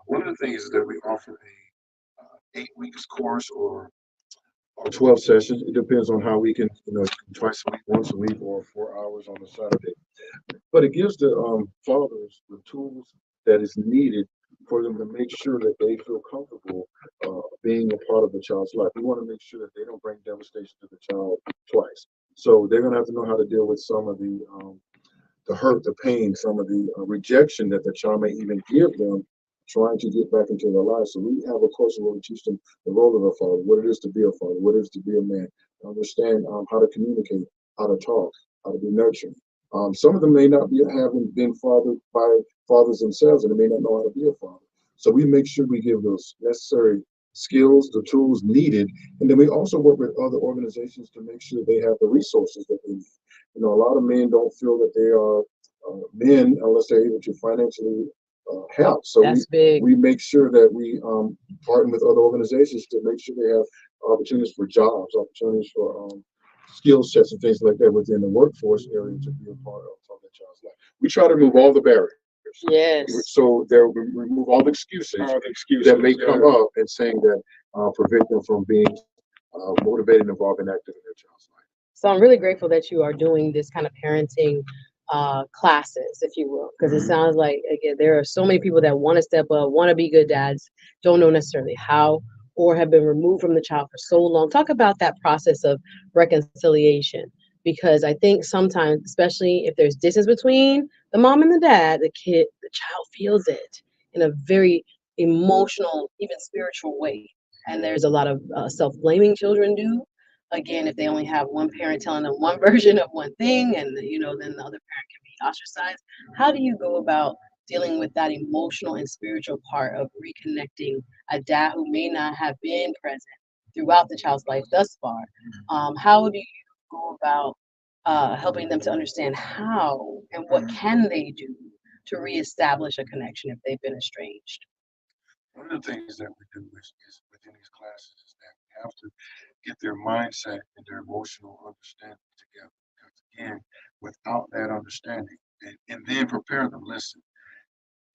[SPEAKER 5] One of the things is that we offer a 8 weeks course or 12 sessions. It depends on how we can, twice a week, once a week, or 4 hours on a Saturday. But it gives the fathers the tools that is needed for them to make sure that they feel comfortable being a part of the child's life. We want to make sure that they don't bring devastation to the child twice. So they're going to have to know how to deal with some of the hurt, the pain, some of the rejection that the child may even give them trying to get back into their lives. So we have a course where we teach them the role of a father, what it is to be a father, what it is to be a man, understand how to communicate, how to talk, how to be nurturing. Some of them may not having been fathered by fathers themselves, and they may not know how to be a father. So we make sure we give those necessary skills, the tools needed, and then we also work with other organizations to make sure they have the resources that they need. A lot of men don't feel that they are men unless they're able to financially help. So we make sure that we partner with other organizations to make sure they have opportunities for jobs, opportunities for skill sets and things like that within the workforce area to be a part of the child's life. We try to remove all the barriers.
[SPEAKER 2] Yes.
[SPEAKER 5] So there we remove all the excuses that may come up and saying that prevent them from being motivated, involved, and active in their child's life.
[SPEAKER 2] So I'm really grateful that you are doing this kind of parenting classes, if you will, because it sounds like, again, there are so many people that want to step up, want to be good dads, don't know necessarily how, or have been removed from the child for so long. Talk about that process of reconciliation, because I think sometimes, especially if there's distance between the mom and the dad, the child feels it in a very emotional, even spiritual way. And there's a lot of self-blaming children do. Again, if they only have one parent telling them one version of one thing, and then the other parent can be ostracized. How do you go about dealing with that emotional and spiritual part of reconnecting a dad who may not have been present throughout the child's life thus far? How do you go about helping them to understand how and what can they do to reestablish a connection if they've been estranged?
[SPEAKER 5] One of the things that we do is within these classes is that we have to get their mindset and their emotional understanding together. Because again, without that understanding, and then prepare them. Listen,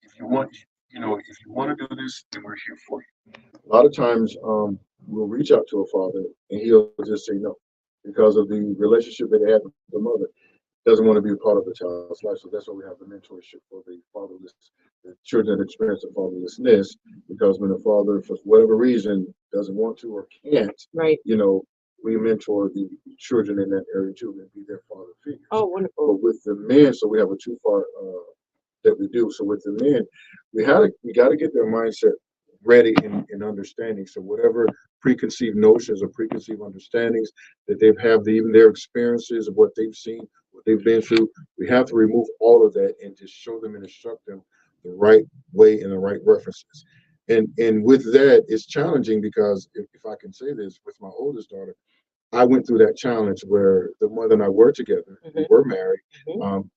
[SPEAKER 5] if you want to do this, then we're here for you. A lot of times, we'll reach out to a father and he'll just say no because of the relationship that they have with the mother. doesn't want to be a part of the child's life. So that's why we have the mentorship for the fatherless, the children that experience the fatherlessness, because when the father, for whatever reason, doesn't want to or can't,
[SPEAKER 2] Right.
[SPEAKER 5] you know, we mentor the children in that area too and be their father figures.
[SPEAKER 2] Oh, wonderful.
[SPEAKER 5] But with the men, so we have a two-part that we do. So with the men, we got to get their mindset ready and understanding. So whatever preconceived notions or preconceived understandings that they've had, even their experiences of what they've seen, what they've been through, we have to remove all of that and just show them and instruct them the right way and the right references. And with that, it's challenging because if I can say this, with my oldest daughter, I went through that challenge where the mother and I were together, we were married,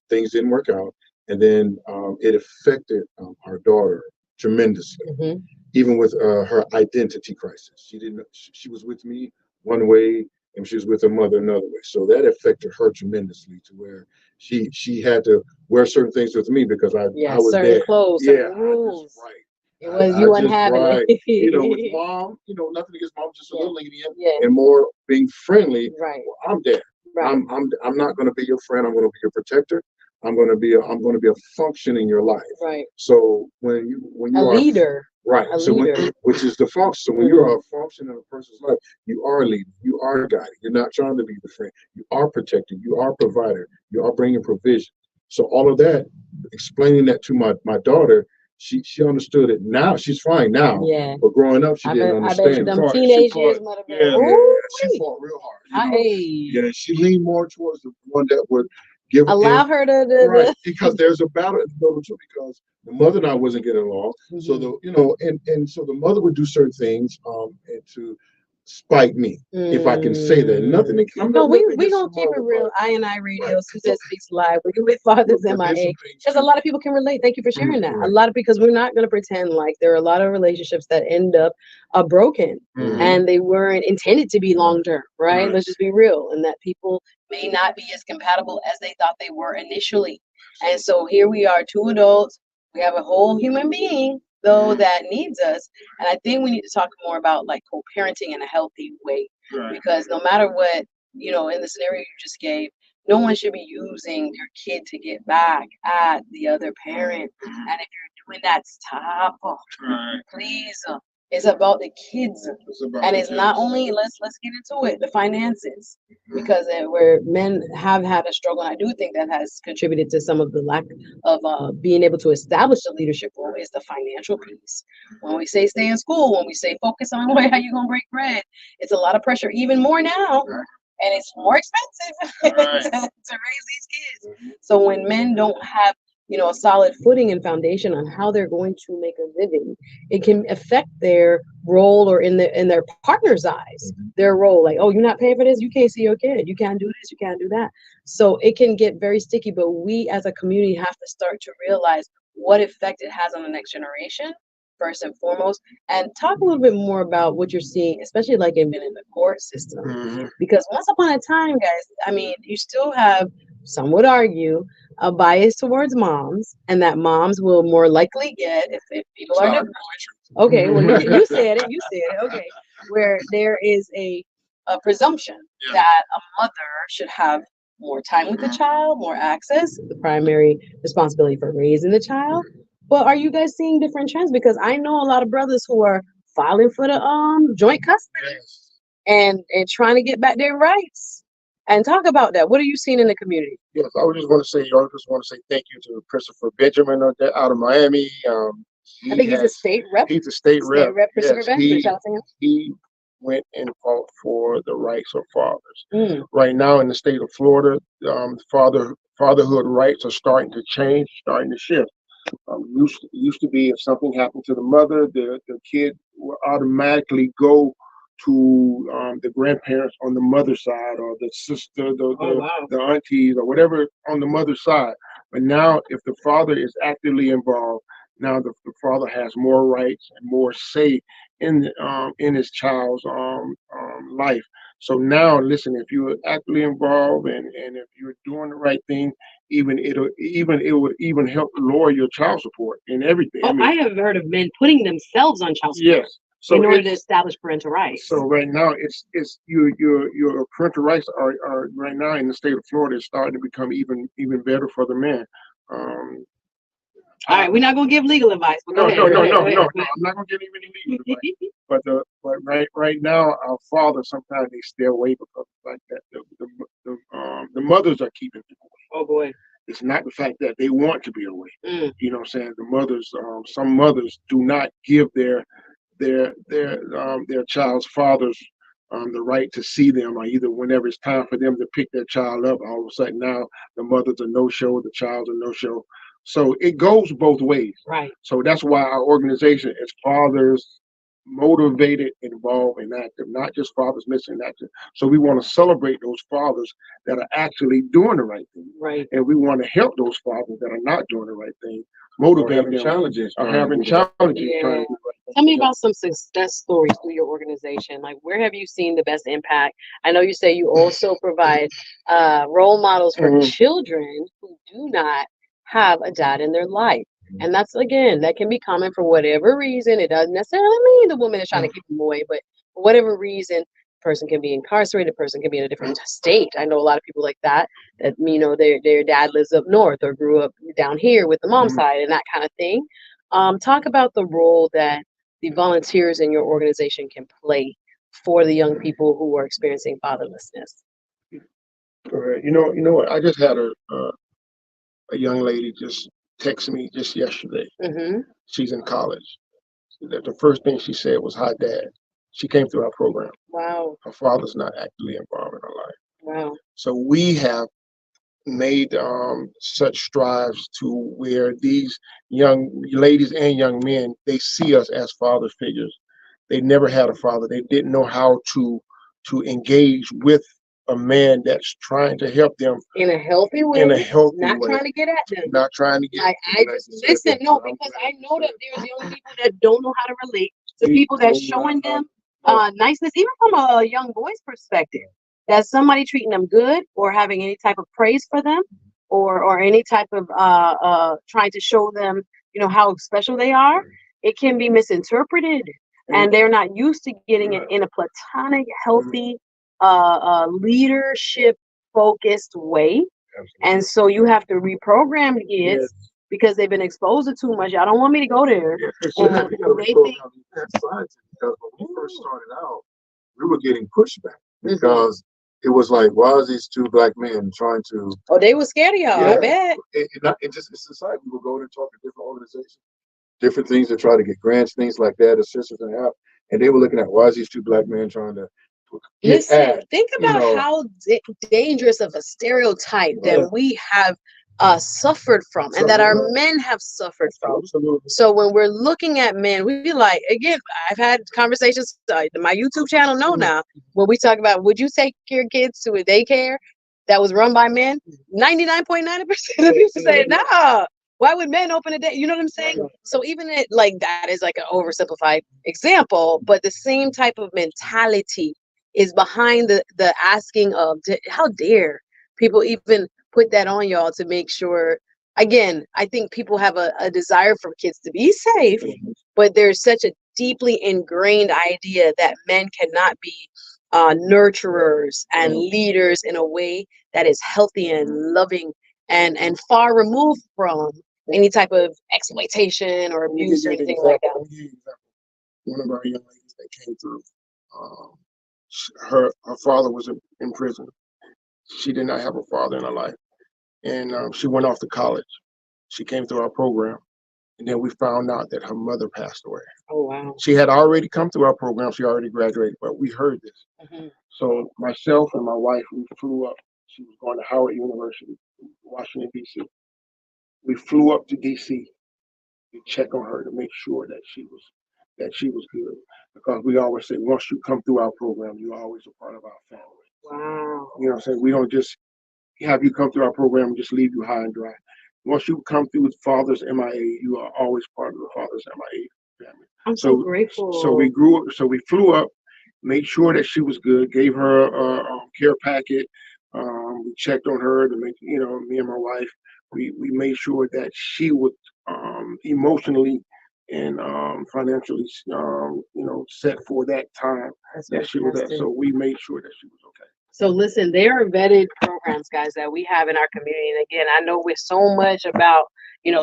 [SPEAKER 5] things didn't work out, and then it affected our daughter tremendously, even with her identity crisis. She was with me one way, and she was with her mother another way. So that affected her tremendously to where she had to wear certain things with me because I was
[SPEAKER 2] certain
[SPEAKER 5] there.
[SPEAKER 2] clothes, certain rules. It was you and having it.
[SPEAKER 5] You know, with mom, you know, nothing against mom, just a little lenient
[SPEAKER 2] Yeah.
[SPEAKER 5] and more being friendly.
[SPEAKER 2] Right.
[SPEAKER 5] Well, I'm there.
[SPEAKER 2] Right.
[SPEAKER 5] I'm not going to be your friend. I'm going to be your protector. I'm going to be a function in your life.
[SPEAKER 2] Right.
[SPEAKER 5] So when you
[SPEAKER 2] A
[SPEAKER 5] are
[SPEAKER 2] leader.
[SPEAKER 5] right,
[SPEAKER 2] A
[SPEAKER 5] so
[SPEAKER 2] leader.
[SPEAKER 5] which is the function. So when you're a function in a person's life, you are leading, you are guiding. You're not trying to be the friend. You are protecting. You are provider. You are bringing provision. So all of that, explaining that to my daughter. She understood it now. She's fine now.
[SPEAKER 2] Yeah.
[SPEAKER 5] But growing up, she didn't understand.
[SPEAKER 2] I bet you them teenage years might have been.
[SPEAKER 5] She fought real hard.
[SPEAKER 2] You know?
[SPEAKER 5] Yeah, she leaned more towards the one that would give
[SPEAKER 2] allow her to
[SPEAKER 5] because there's a battle in the middle too, because the mother and I wasn't getting along. So and so the mother would do certain things and to spite me, if I can say that. Nothing.
[SPEAKER 2] No, we gonna keep it real. I Radio, Suzette Speaks Live. We're with Fathers MIA, because a lot of people can relate. Thank you for sharing that. A lot of, because we're not gonna pretend like there are a lot of relationships that end up broken and they weren't intended to be long term, right? Let's just be real, and that people may not be as compatible as they thought they were initially. And so here we are, two adults. We have a whole human being though that needs us, and I think we need to talk more about like co-parenting in a healthy way, because no matter what, in the scenario you just gave, no one should be using their kid to get back at the other parent. And if you're doing that, stop. Please. It's about the kids, and it's not only, let's get into it, the finances, because where men have had a struggle, and I do think that has contributed to some of the lack of being able to establish a leadership role, is the financial piece. When we say stay in school, when we say focus on how you're gonna break bread, it's a lot of pressure, even more now, and it's more expensive to raise these kids. So when men don't have a solid footing and foundation on how they're going to make a living, it can affect their role, or in their partner's eyes, their role. Like, oh, you're not paying for this, you can't see your kid, you can't do this, you can't do that. So it can get very sticky, but we as a community have to start to realize what effect it has on the next generation, first and foremost, and talk a little bit more about what you're seeing, especially like in the court system. Because once upon a time, guys, I mean, you still have, some would argue, a bias towards moms, and that moms will more likely get, if people are divorced. Okay, well, you said it. Okay, where there is a presumption that a mother should have more time with the child, more access, the primary responsibility for raising the child. But are you guys seeing different trends? Because I know a lot of brothers who are filing for the joint custody and trying to get back their rights. And talk about that. What are you seeing in the community?
[SPEAKER 1] Yes, I would just want to say, thank you to Christopher Benjamin out of Miami.
[SPEAKER 2] I think he's a state rep.
[SPEAKER 1] He's a state rep.
[SPEAKER 2] Yes,
[SPEAKER 1] he went and fought for the rights of fathers. Right now in the state of Florida, fatherhood rights are starting to change, starting to shift. Used to be, if something happened to the mother, the kid will automatically go to the grandparents on the mother's side, or the sister, the aunties, or whatever on the mother's side. But now, if the father is actively involved, now the father has more rights and more say in his child's life. So now, listen, if you're actively involved and if you're doing the right thing, it would even help lower your child support and everything.
[SPEAKER 2] I have heard of men putting themselves on child support.
[SPEAKER 1] Yes. So
[SPEAKER 2] in order to establish parental rights.
[SPEAKER 1] So right now, it's your parental rights are right now in the state of Florida is starting to become even better for the men.
[SPEAKER 2] All right, we're not gonna give legal advice. But
[SPEAKER 1] No,
[SPEAKER 2] go
[SPEAKER 1] no,
[SPEAKER 2] ahead,
[SPEAKER 1] no,
[SPEAKER 2] go
[SPEAKER 1] no,
[SPEAKER 2] ahead,
[SPEAKER 1] no,
[SPEAKER 2] go
[SPEAKER 1] no.
[SPEAKER 2] ahead.
[SPEAKER 1] I'm not gonna give him any legal advice. But right now, our fathers sometimes they stay away because like that the mothers are keeping people away.
[SPEAKER 2] Oh boy.
[SPEAKER 1] It's not the fact that they want to be away.
[SPEAKER 2] Mm.
[SPEAKER 1] You know what I'm saying? The mothers, some mothers do not give their child's fathers the right to see them, or either whenever it's time for them to pick their child up, all of a sudden now the mother's a no-show, the child's a no-show. So it goes both ways.
[SPEAKER 2] Right.
[SPEAKER 1] So that's why our organization is fathers motivated, involved, and active, not just fathers missing active. So we want to celebrate those fathers that are actually doing the right thing.
[SPEAKER 2] Right.
[SPEAKER 1] And we want to help those fathers that are not doing the right thing, motivate them,
[SPEAKER 5] challenges,
[SPEAKER 1] or having challenges.
[SPEAKER 2] Yeah. Tell me about some success stories through your organization. Like, where have you seen the best impact? I know you say you also provide role models for children who do not have a dad in their life. And that's, again, that can be common for whatever reason. It doesn't necessarily mean the woman is trying to keep them away, but for whatever reason, person can be incarcerated, person can be in a different state. I know a lot of people like that, you know, their dad lives up north or grew up down here with the mom side and that kind of thing. Talk about the role that the volunteers in your organization can play for the young people who are experiencing fatherlessness.
[SPEAKER 1] You know what? I just had a young lady just text me just yesterday. She's in college. The first thing she said was, "Hi, Dad." She came through our program.
[SPEAKER 2] Wow.
[SPEAKER 1] Her father's not actively involved in her life.
[SPEAKER 2] Wow.
[SPEAKER 1] So we have made such strides to where these young ladies and young men, they see us as father figures. They never had a father. They didn't know how to engage with a man that's trying to help them
[SPEAKER 2] in a healthy way. Not trying to get at them.
[SPEAKER 1] Not trying to get.
[SPEAKER 2] I just listen. No, because I know that there's young people that don't know how to relate to people that's showing them niceness, even from a young boy's perspective. That somebody treating them good or having any type of praise for them, or any type of trying to show them, you know, how special they are. It can be misinterpreted, and they're not used to getting it in a platonic, healthy, leadership focused way. And so you have to reprogram the kids because they've been exposed to too much. Y'all don't want me to go there.
[SPEAKER 5] Because when we first started out, we were getting pushback because it was like, why is these two black men trying to?
[SPEAKER 2] Oh, they were scared of y'all. I bet.
[SPEAKER 5] And just in society, we would go and talk to different organizations, different things to try to get grants, things like that, assistance and help. And they were looking at, why is these two black men trying to
[SPEAKER 2] listen? Think about how dangerous of a stereotype that we have suffered from, and that our men have suffered from.
[SPEAKER 1] Absolutely.
[SPEAKER 2] So when we're looking at men, we be like, again, I've had conversations, my YouTube channel know now, when we talk about, would you take your kids to a daycare that was run by men? 99.9% of people say, nah. Why would men open a day? You know what I'm saying? So even it, like, that is like an oversimplified example, but the same type of mentality is behind the asking of, how dare people even put that on y'all to make sure. Again, I think people have a desire for kids to be safe, but there's such a deeply ingrained idea that men cannot be nurturers and leaders in a way that is healthy and loving and far removed from any type of exploitation or abuse or anything like that.
[SPEAKER 1] One of our young ladies that came through, her father was in prison. She did not have a father in her life, and she went off to college. She came through our program, and then we found out that her mother passed away.
[SPEAKER 2] Oh wow!
[SPEAKER 1] She had already come through our program. She already graduated, but we heard this. So myself and my wife, we flew up. She was going to Howard University, Washington, D.C. We flew up to D.C. to check on her to make sure that she was good, because we always say, once you come through our program, you're always a part of our family.
[SPEAKER 2] Wow.
[SPEAKER 1] You know what I'm saying? We don't just have you come through our program and just leave you high and dry. Once you come through with Father's MIA, you are always part of the Father's MIA family.
[SPEAKER 2] I'm so grateful.
[SPEAKER 1] So we flew up, made sure that she was good, gave her a care packet. We checked on her to make, me and my wife, we made sure that she was emotionally and financially, set for that time that she was at. So we made sure that she was okay.
[SPEAKER 2] So listen, there are vetted programs, guys, that we have in our community. And again, I know we're so much about,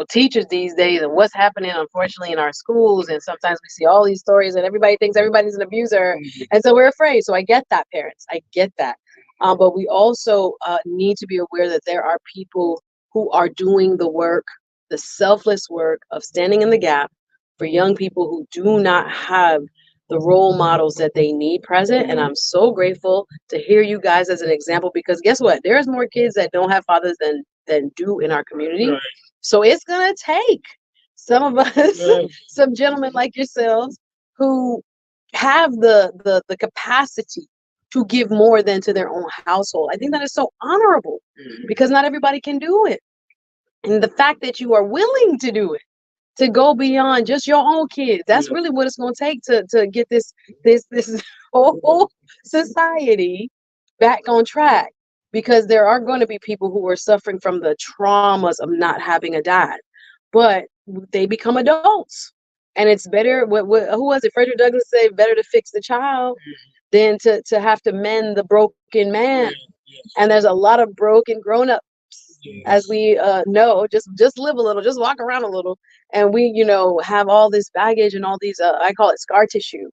[SPEAKER 2] teachers these days and what's happening, unfortunately, in our schools. And sometimes we see all these stories and everybody thinks everybody's an abuser. And so we're afraid. So I get that, parents. I get that. But we also need to be aware that there are people who are doing the work, the selfless work of standing in the gap for young people who do not have the role models that they need present. And I'm so grateful to hear you guys as an example, because guess what? There's more kids that don't have fathers than do in our community. Right. So it's gonna take some of us, some gentlemen like yourselves, who have the capacity to give more than to their own household. I think that is so honorable, because not everybody can do it. And the fact that you are willing to do it, to go beyond just your own kids. That's really what it's going to take to get this whole society back on track, because there are going to be people who are suffering from the traumas of not having a dad, but they become adults, and it's better. Who was it? Frederick Douglass said, "Better to fix the child than to have to mend the broken man." And there's a lot of broken grown-ups, as we know. Just live a little, just walk around a little, and we have all this baggage and all these I call it scar tissue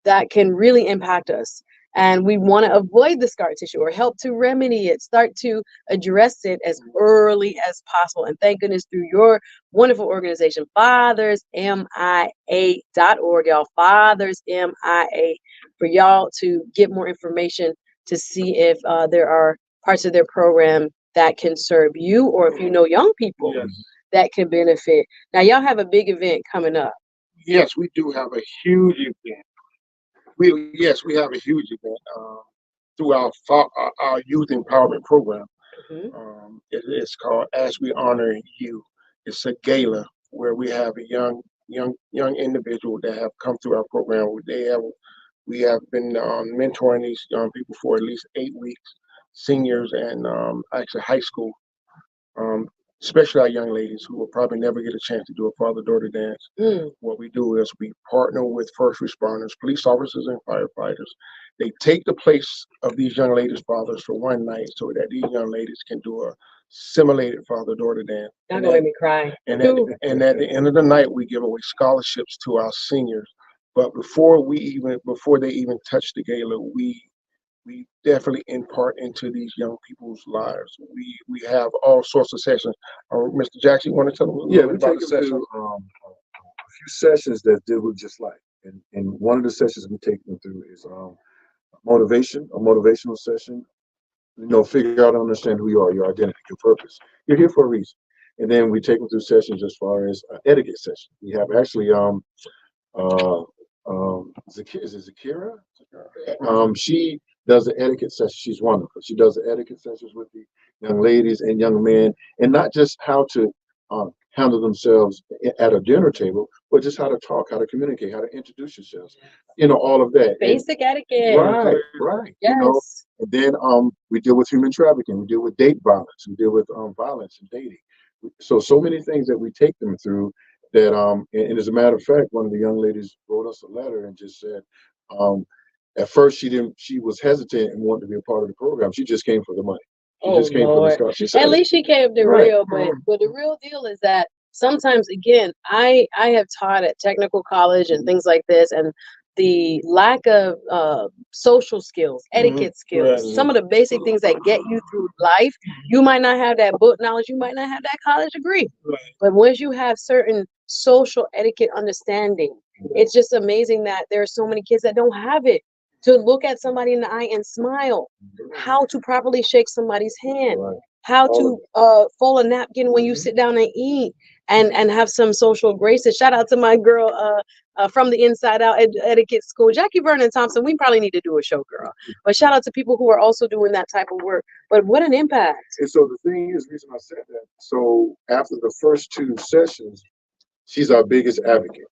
[SPEAKER 2] that can really impact us, and we want to avoid the scar tissue or help to remedy it, start to address it as early as possible. And thank goodness, through your wonderful organization, FathersMIA.org, y'all, FathersMIA, for y'all to get more information to see if there are parts of their program that can serve you, or if you know young people that can benefit. Now, y'all have a big event coming up.
[SPEAKER 1] Yes, we do have a huge event. We have a huge event through our youth empowerment program. It's called As We Honor You. It's a gala where we have a young individual that have come through our program. We have been mentoring these young people for at least 8 weeks. Seniors and actually high school, especially our young ladies who will probably never get a chance to do a father-daughter dance. What we do is we partner with first responders, police officers, and firefighters. They take the place of these young ladies' fathers for one night so that these young ladies can do a simulated father-daughter dance.
[SPEAKER 2] Y'all gonna make me cry.
[SPEAKER 1] And at the end of the night, we give away scholarships to our seniors. But before they even touch the gala, we definitely impart into these young people's lives. We have all sorts of sessions. Mr. Jackson, you want to tell them a little bit about the session?
[SPEAKER 5] A few sessions that deal with just life. And one of the sessions we take them through is a motivational session. Figure out and understand who you are, your identity, your purpose. You're here for a reason. And then we take them through sessions as far as etiquette session. We have actually Zakira? She does the etiquette session. She's wonderful. She does the etiquette sessions with the young ladies and young men, and not just how to handle themselves at a dinner table, but just how to talk, how to communicate, how to introduce yourselves. All of that.
[SPEAKER 2] Basic etiquette.
[SPEAKER 5] Right.
[SPEAKER 2] Yes.
[SPEAKER 5] And then we deal with human trafficking. We deal with date violence. We deal with violence and dating. So many things that we take them through. That and as a matter of fact, one of the young ladies wrote us a letter and just said, at first she was hesitant and wanted to be a part of the program. She just came for the money. She just came for the stuff. She said,
[SPEAKER 2] at least she came to real, but the real deal is that sometimes, again, I have taught at technical college and things like this, and the lack of social skills, etiquette skills, some of the basic things that get you through life. You might not have that book knowledge, you might not have that college degree, but once you have certain social etiquette understanding, it's just amazing that there are so many kids that don't have it. To look at somebody in the eye and smile, how to properly shake somebody's hand, how to fold a napkin when you sit down and eat, and have some social graces. Shout out to my girl from the Inside Out Etiquette School, Jackie Vernon Thompson. We probably need to do a show, girl. But shout out to people who are also doing that type of work. But what an impact.
[SPEAKER 5] And so the thing is, the reason I said that, so after the first 2 sessions, she's our biggest advocate.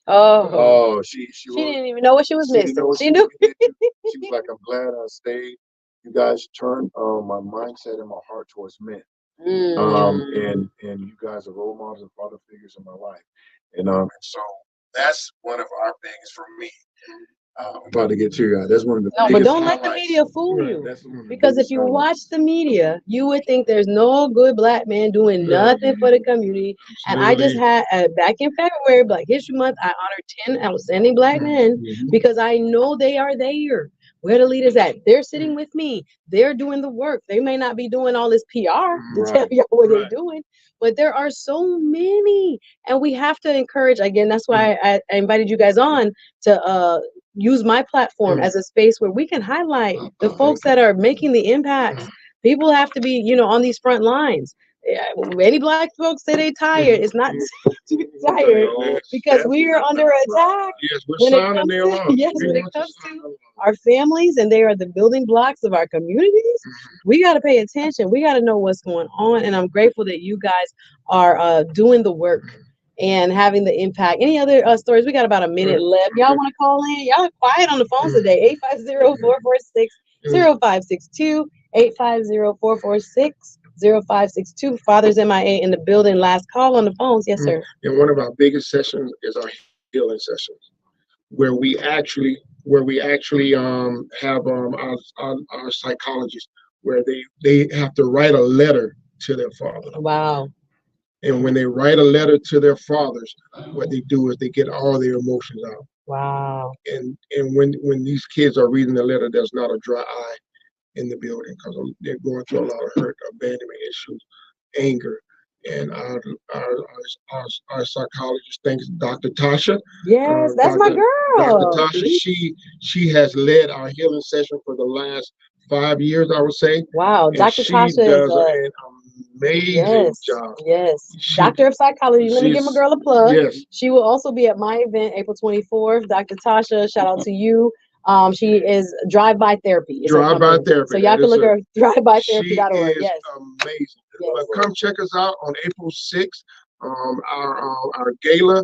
[SPEAKER 5] She
[SPEAKER 2] didn't even know what she was missing. She knew.
[SPEAKER 5] She was like, I'm glad I stayed. You guys turned my mindset and my heart towards men. And you guys are role models and father figures in my life. And so that's one of our biggest for me. I'm about to get teary-eyed. That's one of the
[SPEAKER 2] No, but
[SPEAKER 5] biggest
[SPEAKER 2] don't let the
[SPEAKER 5] highlights.
[SPEAKER 2] media fool
[SPEAKER 1] Right,
[SPEAKER 2] you.
[SPEAKER 5] That's one of the
[SPEAKER 2] Because if
[SPEAKER 5] biggest
[SPEAKER 2] you
[SPEAKER 5] highlights.
[SPEAKER 2] watch the media, you would think there's no good black man doing
[SPEAKER 1] Yeah.
[SPEAKER 2] nothing for the community. And I just
[SPEAKER 1] Absolutely.
[SPEAKER 2] had, back in February, Black History Month, I honored 10 outstanding black men
[SPEAKER 5] Mhm.
[SPEAKER 2] because I know they are there. Where the leaders at? They're sitting with me. They're doing the work. They may not be doing all this PR to tell
[SPEAKER 5] Right,
[SPEAKER 2] y'all what
[SPEAKER 1] right.
[SPEAKER 2] they're doing, but there are so many. And we have to encourage, again, that's why I invited you guys on to use my platform as a space where we can highlight the folks that are making the impacts. People have to be, on these front lines. Any black folks say they tired. It's not to be tired because we are under attack.
[SPEAKER 1] Yes, we're
[SPEAKER 2] When it
[SPEAKER 1] sounding
[SPEAKER 2] comes
[SPEAKER 1] the
[SPEAKER 2] to
[SPEAKER 1] alarm.
[SPEAKER 2] yes,
[SPEAKER 1] We
[SPEAKER 2] when it
[SPEAKER 1] want
[SPEAKER 2] comes
[SPEAKER 1] sound
[SPEAKER 2] to
[SPEAKER 1] the alarm.
[SPEAKER 2] our families and they are the building blocks of our communities, we got to pay attention. We got to know what's going on, and I'm grateful that you guys are doing the work and having the impact. Any other stories? We got about a minute left. Y'all want to call in? Y'all are quiet on the phones today. 850-446-0562, 850-446-0562. Fathers MIA in the building. Last call on the phones. Yes, sir.
[SPEAKER 1] And one of our biggest sessions is our healing sessions, where we actually have our psychologists where they have to write a letter to their father.
[SPEAKER 2] Wow.
[SPEAKER 1] And when they write a letter to their fathers, what they do is they get all their emotions out.
[SPEAKER 2] Wow.
[SPEAKER 1] And when these kids are reading the letter, there's not a dry eye in the building because they're going through a lot of hurt, abandonment issues, anger. And our psychologist, thanks Dr. Tasha.
[SPEAKER 2] Yes, that's my girl.
[SPEAKER 1] Dr. Tasha, she has led our healing session for the last 5 years, I would say.
[SPEAKER 2] Wow,
[SPEAKER 1] And
[SPEAKER 2] Dr.
[SPEAKER 1] she
[SPEAKER 2] Tasha
[SPEAKER 1] does
[SPEAKER 2] is
[SPEAKER 1] an amazing job.
[SPEAKER 2] Yes.
[SPEAKER 1] She-
[SPEAKER 2] Doctor of Psychology. Let me give my girl a plug.
[SPEAKER 1] Yes.
[SPEAKER 2] She will also be at my event April 24th. Dr. Tasha, shout out to you. She is Drive-By Therapy. is her
[SPEAKER 1] Drive-By
[SPEAKER 2] company.
[SPEAKER 1] Therapy.
[SPEAKER 2] So y'all can look her drivebytherapy.org.
[SPEAKER 1] She is
[SPEAKER 2] Yes.
[SPEAKER 1] amazing.
[SPEAKER 2] Yes.
[SPEAKER 1] Come check us out on April 6th. Our gala.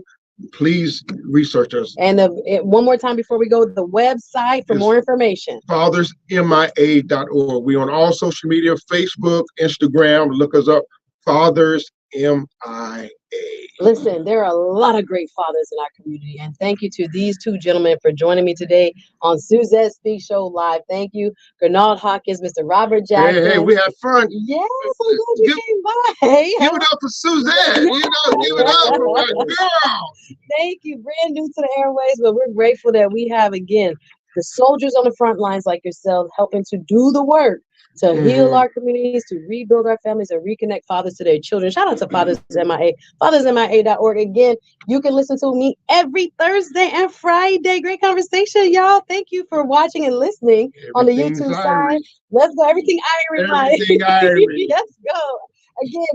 [SPEAKER 1] Please research us.
[SPEAKER 2] And one more time before we go, the website for more information.
[SPEAKER 1] FathersMIA.org. We on all social media, Facebook, Instagram. Look us up. Fathers MIA.
[SPEAKER 2] Listen, there are a lot of great fathers in our community, and thank you to these two gentlemen for joining me today on Suzette Speaks Show Live. Thank you, 𝙏𝙗𝙚 Mr. Robert Jackson.
[SPEAKER 1] Hey, we had fun.
[SPEAKER 2] Yes, I'm glad you came by.
[SPEAKER 1] Give it up for Suzette. Give it up for my girl.
[SPEAKER 2] Thank you. Brand new to the airways, but we're grateful that we have, again, the soldiers on the front lines like yourself helping to do the work to heal our communities, to rebuild our families, and reconnect fathers to their children. Shout out to Fathers MIA, FathersMIA.org. Again, you can listen to me every Thursday and Friday. Great conversation, y'all. Thank you for watching and listening on the YouTube side. Let's go. Everything Irish.
[SPEAKER 1] Everything Irish.
[SPEAKER 2] Let's go. Again,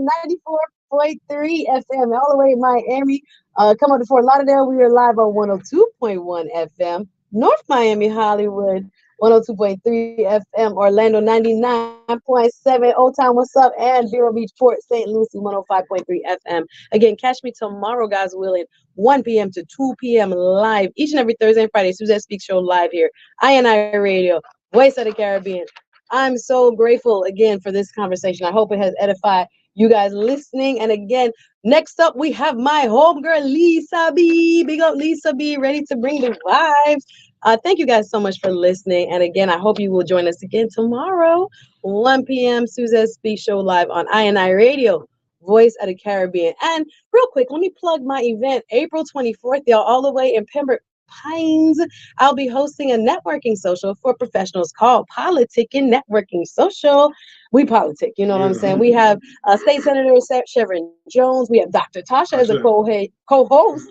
[SPEAKER 2] 94.3 FM, all the way in Miami. Come up to Fort Lauderdale. We are live on 102.1 FM. North Miami, Hollywood, 102.3 FM, Orlando, 99.7, Old Town, what's up? And Vero Beach, Port St. Lucie, 105.3 FM. Again, catch me tomorrow, guys willing, 1 p.m. to 2 p.m. live, each and every Thursday and Friday. Suzette Speaks Show live here. INI Radio, Voice of the Caribbean. I'm so grateful, again, for this conversation. I hope it has edified you guys listening. And again, next up, we have my homegirl, Lisa B. Big up, Lisa B. Ready to bring the vibes. Thank you guys so much for listening. And again, I hope you will join us again tomorrow, 1 p.m. Suzette Speaks Show live on INI Radio, Voice of the Caribbean. And real quick, let me plug my event, April 24th, y'all, all the way in Pembroke Pines. I'll be hosting a networking social for professionals called Politicking Networking Social. We politic, you know what I'm saying? We have State Senator Chevron Jones. We have Dr. Tasha as a co-host.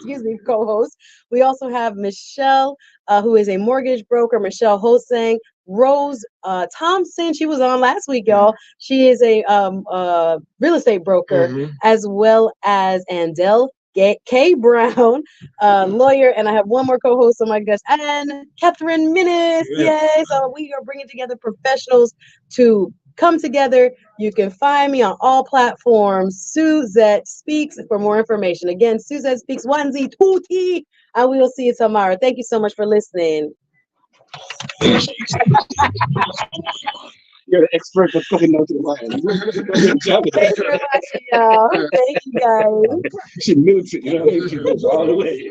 [SPEAKER 2] We also have Michelle, who is a mortgage broker, Michelle Hosang. Rose Thompson, she was on last week, y'all. She is a real estate broker, as well as Andel K. Brown, lawyer, and I have one more co-host on my guest, and Catherine Minnis. Yay! So we are bringing together professionals to come together. You can find me on all platforms. Suzette Speaks for more information. Again, Suzette Speaks 1Z 2T. And we will see you tomorrow. Thank you so much for listening.
[SPEAKER 3] You're the expert at putting out to the wire.
[SPEAKER 2] Thanks for watching, y'all. Thank you, guys.
[SPEAKER 3] She milks it, you know, she goes all the way.